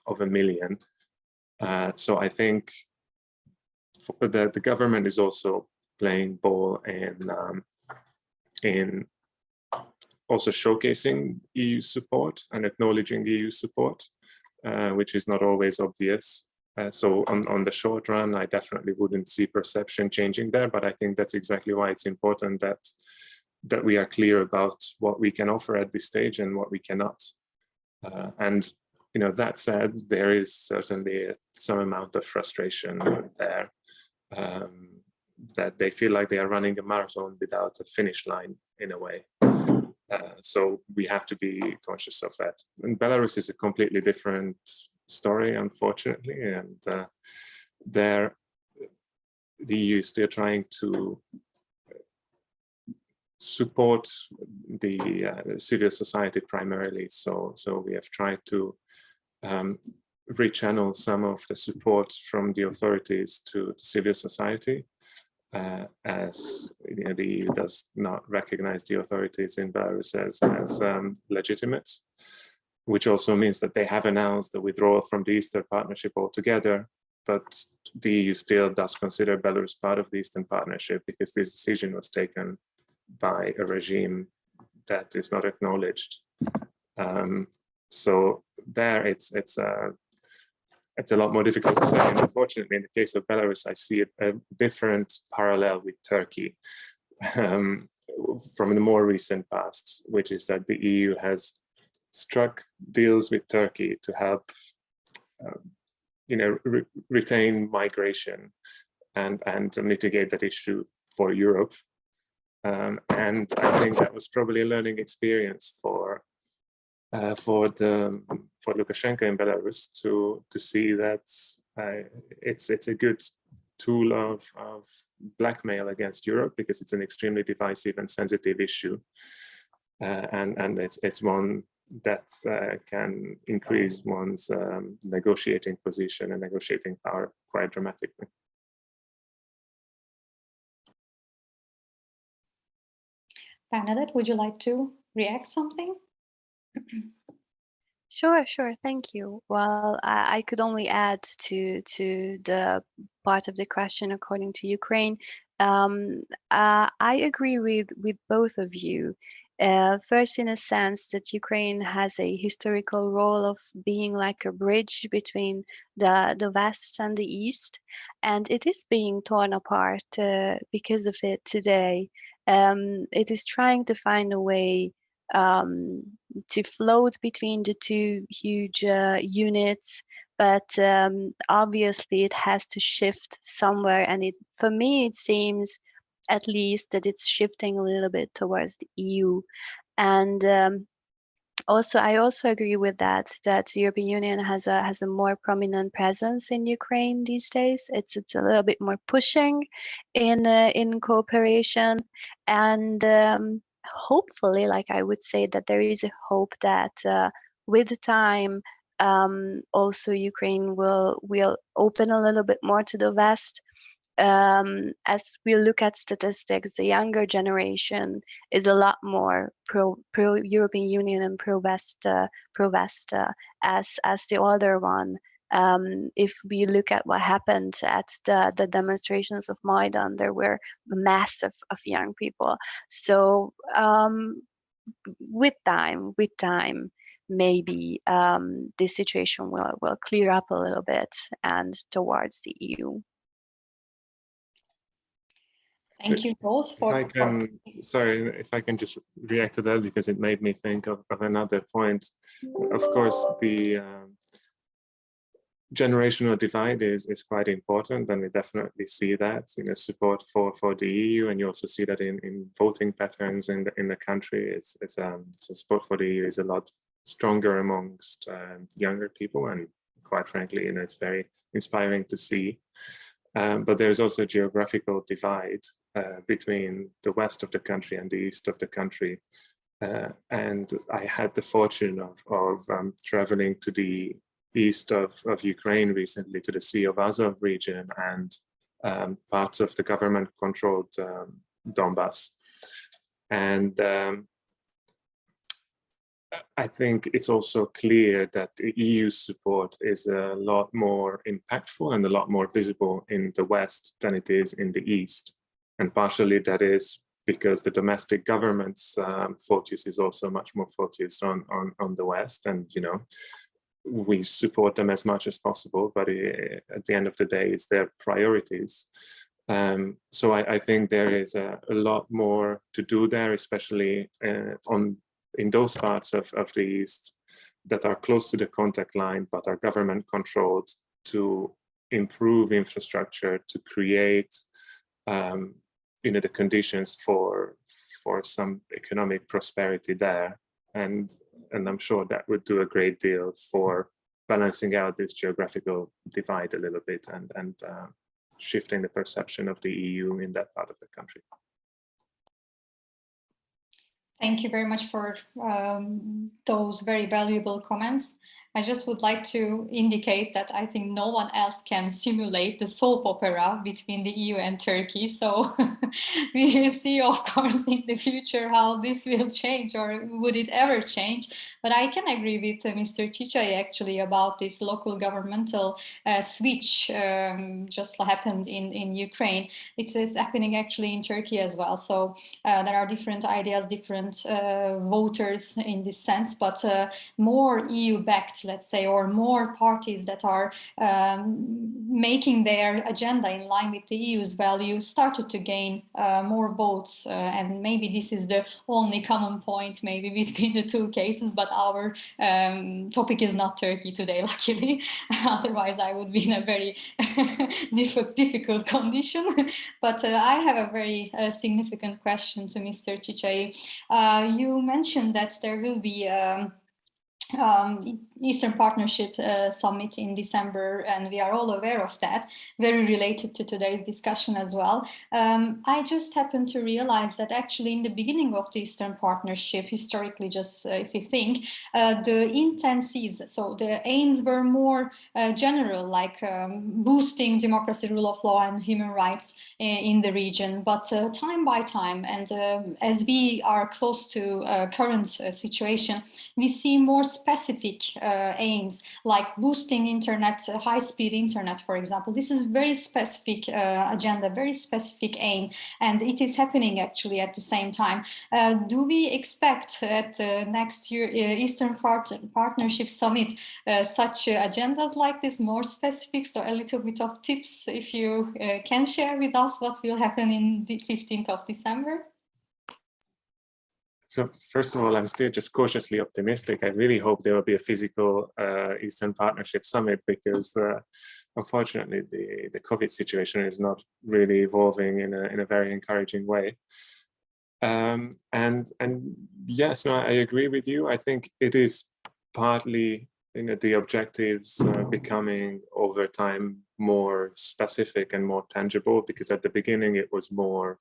of a million. So I think the government is also playing ball in also showcasing EU support and acknowledging the EU support, which is not always obvious. So on the short run, I definitely wouldn't see perception changing there, but I think that's exactly why it's important that we are clear about what we can offer at this stage and what we cannot. And that said, there is certainly some amount of frustration there. That they feel like they are running a marathon without a finish line in a way. So we have to be conscious of that. And Belarus is a completely different story, unfortunately. And there, the EU is still trying to support the civil society primarily. So we have tried to rechannel some of the support from the authorities to civil society. As the EU does not recognize the authorities in Belarus as legitimate, which also means that they have announced the withdrawal from the Eastern Partnership altogether, but the EU still does consider Belarus part of the Eastern Partnership because this decision was taken by a regime that is not acknowledged. So there it's a lot more difficult to say. And unfortunately, in the case of Belarus, I see a different parallel with Turkey from the more recent past, which is that the EU has struck deals with Turkey to help retain migration and mitigate that issue for Europe. And I think that was probably a learning experience for Lukashenko in Belarus to see that it's a good tool of blackmail against Europe, because it's an extremely divisive and sensitive issue, and it's one that can increase one's negotiating position and negotiating power quite dramatically. Bernadette, would you like to react something? Sure, thank you. Well, I could only add to the part of the question according to Ukraine. I agree with both of you. First, in a sense that Ukraine has a historical role of being like a bridge between the West and the East, and it is being torn apart because of it today. It is trying to find a way to float between the two huge units, but obviously it has to shift somewhere, and for me it seems at least that it's shifting a little bit towards the EU. And I also agree with that the European Union has a more prominent presence in Ukraine these days. It's a little bit more pushing in cooperation, and hopefully, like I would say that there is a hope that with time also Ukraine will open a little bit more to the West. As we look at statistics, the younger generation is a lot more pro European Union and pro West as the older one. If we look at what happened at the demonstrations of Maidan, there were massive of young people. So with time, maybe this situation will clear up a little bit and towards the EU. Thank you both for. If I can just react to that, because it made me think of another point. Of course, the generational divide is quite important, and we definitely see that, support for the EU, and you also see that in voting patterns in the country. So support for the EU is a lot stronger amongst younger people, and quite frankly, it's very inspiring to see. But there's also a geographical divide between the west of the country and the east of the country. And I had the fortune of traveling to the east of Ukraine recently, to the Sea of Azov region and parts of the government-controlled Donbass. And I think it's also clear that the EU support is a lot more impactful and a lot more visible in the West than it is in the East. And partially that is because the domestic government's focus is also much more focused on the West. And, we support them as much as possible, but at the end of the day, it's their priorities. So I think there is a lot more to do there, especially in those parts of the East that are close to the contact line, but are government controlled, to improve infrastructure, to create the conditions for some economic prosperity there. And I'm sure that would do a great deal for balancing out this geographical divide a little bit and shifting the perception of the EU in that part of the country. Thank you very much for those very valuable comments. I just would like to indicate that I think no one else can simulate the soap opera between the EU and Turkey. So we will see, of course, in the future how this will change, or would it ever change. But I can agree with Mr. Chichai actually about this local governmental switch just happened in Ukraine. It is happening actually in Turkey as well. So there are different ideas, different voters in this sense, but more EU-backed let's say, or more parties that are making their agenda in line with the EU's values started to gain more votes. And maybe this is the only common point maybe between the two cases, but our topic is not Turkey today, luckily. Otherwise, I would be in a very difficult condition. But I have a very significant question to Mr. Çiçek. You mentioned that there will be Eastern Partnership Summit in December, and we are all aware of that, very related to today's discussion as well. I just happened to realize that actually in the beginning of the Eastern Partnership, historically, just if you think, the intensives, so the aims were more general, like boosting democracy, rule of law and human rights in the region. But time by time, and as we are close to current situation, we see more specific aims, like boosting internet, high-speed internet, for example. This is very specific agenda, very specific aim, and it is happening actually at the same time. Do we expect at next year Eastern Partnership Summit such agendas like this, more specific? So a little bit of tips, if you can share with us what will happen in the 15th of December? So first of all, I'm still just cautiously optimistic. I really hope there will be a physical Eastern Partnership Summit, because unfortunately the COVID situation is not really evolving in a very encouraging way. And yes, no, I agree with you. I think it is partly, the objectives becoming over time more specific and more tangible, because at the beginning it was more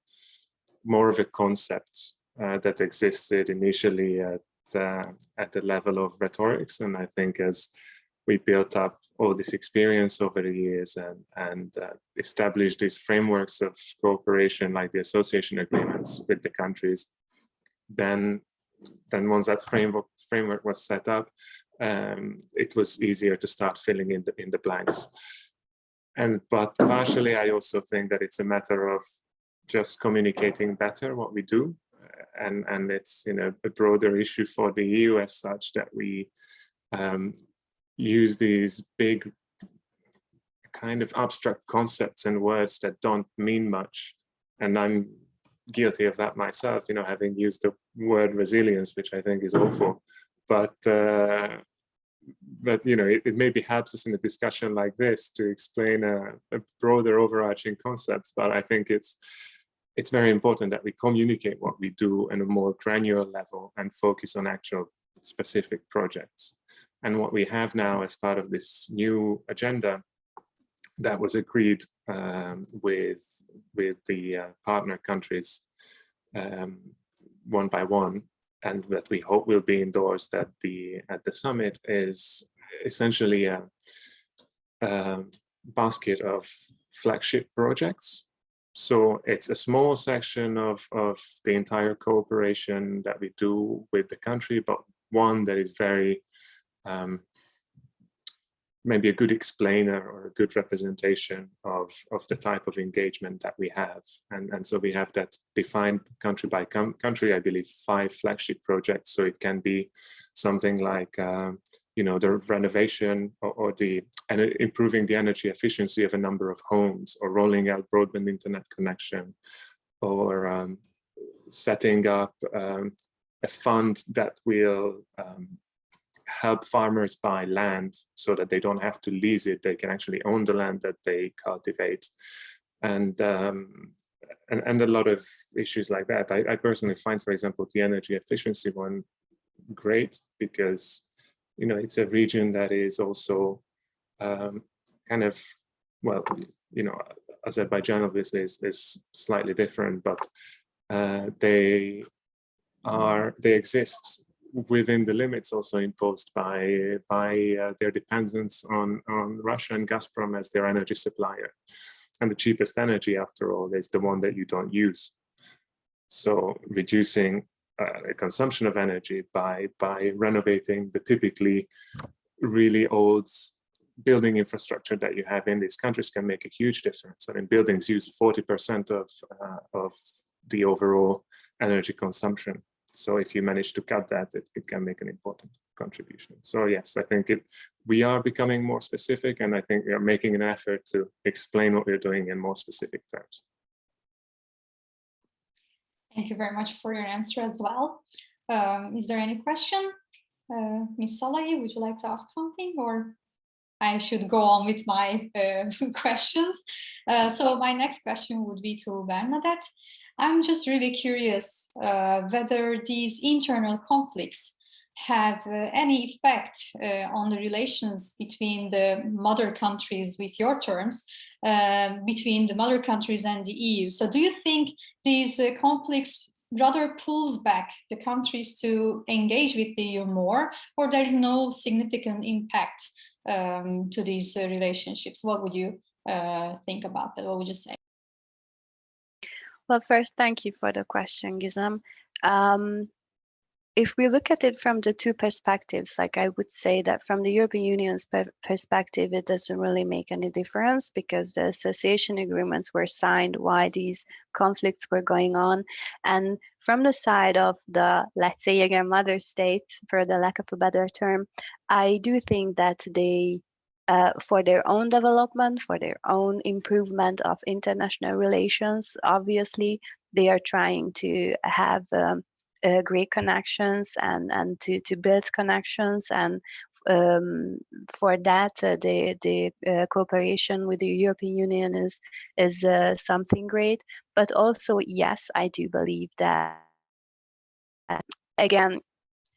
of a concept that existed initially at the level of rhetorics. And I think as we built up all this experience over the years and established these frameworks of cooperation, like the association agreements with the countries, then once that framework was set up, it was easier to start filling in the blanks. But partially, I also think that it's a matter of just communicating better what we do. And it's a broader issue for the EU as such, that we use these big kind of abstract concepts and words that don't mean much. And I'm guilty of that myself, having used the word resilience, which I think is awful. But it maybe helps us in a discussion like this to explain a broader overarching concepts. But I think it's very important that we communicate what we do on a more granular level and focus on actual specific projects. And what we have now as part of this new agenda that was agreed with the partner countries one by one, and that we hope will be endorsed at the summit, is essentially a basket of flagship projects. So it's a small section of the entire cooperation that we do with the country, but one that is very maybe a good explainer or a good representation of the type of engagement that we have. And so we have that defined country by country, I believe 5 flagship projects. So it can be something like the renovation or improving the energy efficiency of a number of homes, or rolling out broadband internet connection, or setting up a fund that will help farmers buy land so that they don't have to lease it, they can actually own the land that they cultivate, and a lot of issues like that. I personally find, for example, the energy efficiency one great, because it's a region that is also kind of, well, Azerbaijan obviously is slightly different, but they exist within the limits also imposed by their dependence on Russia and Gazprom as their energy supplier. And the cheapest energy, after all, is the one that you don't use. So reducing the consumption of energy by renovating the typically really old building infrastructure that you have in these countries can make a huge difference. I mean, buildings use 40% of the overall energy consumption. So if you manage to cut that, it can make an important contribution. So yes, I think we are becoming more specific, and I think we are making an effort to explain what we're doing in more specific terms. Thank you very much for your answer as well. Is there any question? Ms. Salahi, would you like to ask something, or I should go on with my questions? So my next question would be to Bernadette. I'm just really curious whether these internal conflicts have any effect on the relations between the mother countries, with your terms, between the mother countries and the EU. So do you think these conflicts rather pulls back the countries to engage with the EU more, or there is no significant impact to these relationships? What would you think about that? What would you say? Well, first, thank you for the question, Gizem. If we look at it from the two perspectives, like I would say that from the European Union's perspective, it doesn't really make any difference because the association agreements were signed while these conflicts were going on. And from the side of the, let's say again, mother states, for the lack of a better term, I do think that they, for their own development, for their own improvement of international relations, obviously, they are trying to have great connections and to build connections, and for that the cooperation with the European Union is something great. But also, yes, I do believe that again,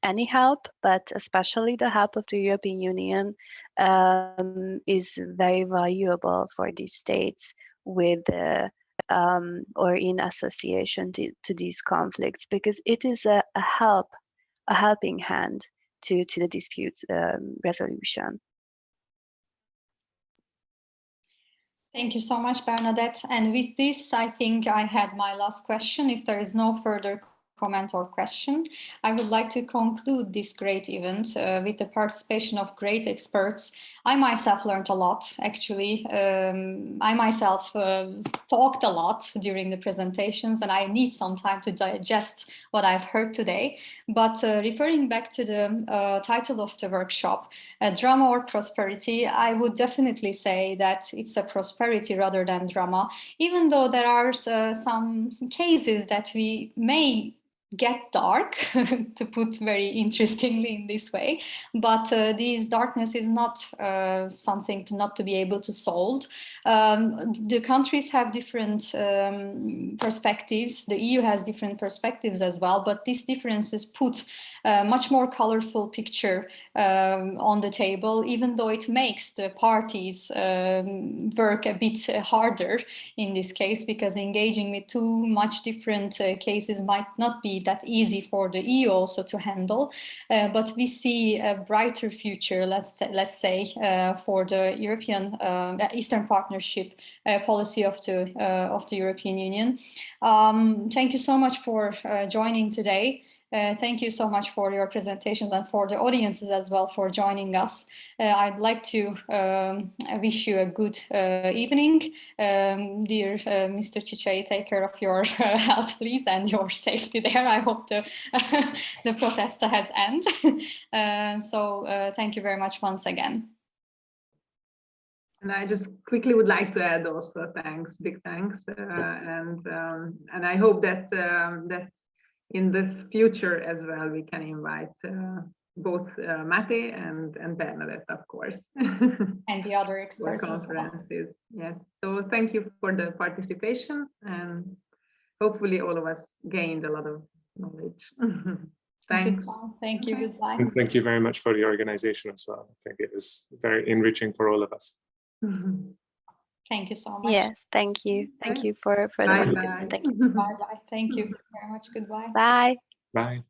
any help, but especially the help of the European Union is very valuable for these states with or in association to these conflicts, because it is a helping hand to the dispute resolution. Thank you so much, Bernadette. And with this, I think I had my last question. If there is no further comment or question, I would like to conclude this great event with the participation of great experts. I myself learned a lot, actually. I myself talked a lot during the presentations, and I need some time to digest what I've heard today. But referring back to the title of the workshop, Drama or Prosperity, I would definitely say that it's a prosperity rather than drama, even though there are some cases that we may get dark, to put very interestingly in this way, but this darkness is not something not to be able to solve. The countries have different perspectives, the EU has different perspectives as well, but these differences put a much more colorful picture on the table, even though it makes the parties work a bit harder in this case, because engaging with too much different cases might not be that easy for the EU also to handle. But we see a brighter future, let's say, for the European Eastern Partnership policy of the European Union. Thank you so much for joining today. Thank you so much for your presentations, and for the audiences as well for joining us. I'd like to wish you a good evening. Dear Mr. Cicei, take care of your health, please, and your safety there. I hope the protest has ended. So thank you very much once again. And I just quickly would like to add also thanks, big thanks, and I hope that that in the future as well we can invite both Mate and Bernadette, of course, and the other experts for conferences. Yes. So thank you for the participation, and hopefully all of us gained a lot of knowledge. Thanks. Thank you. Goodbye. And thank you very much for the organization as well. I think it was very enriching for all of us. Thank you so much. Yes, thank you. Thank you for the Bye-bye. presentation. Thank you. Bye-bye. Thank you very much. Goodbye. Bye. Bye.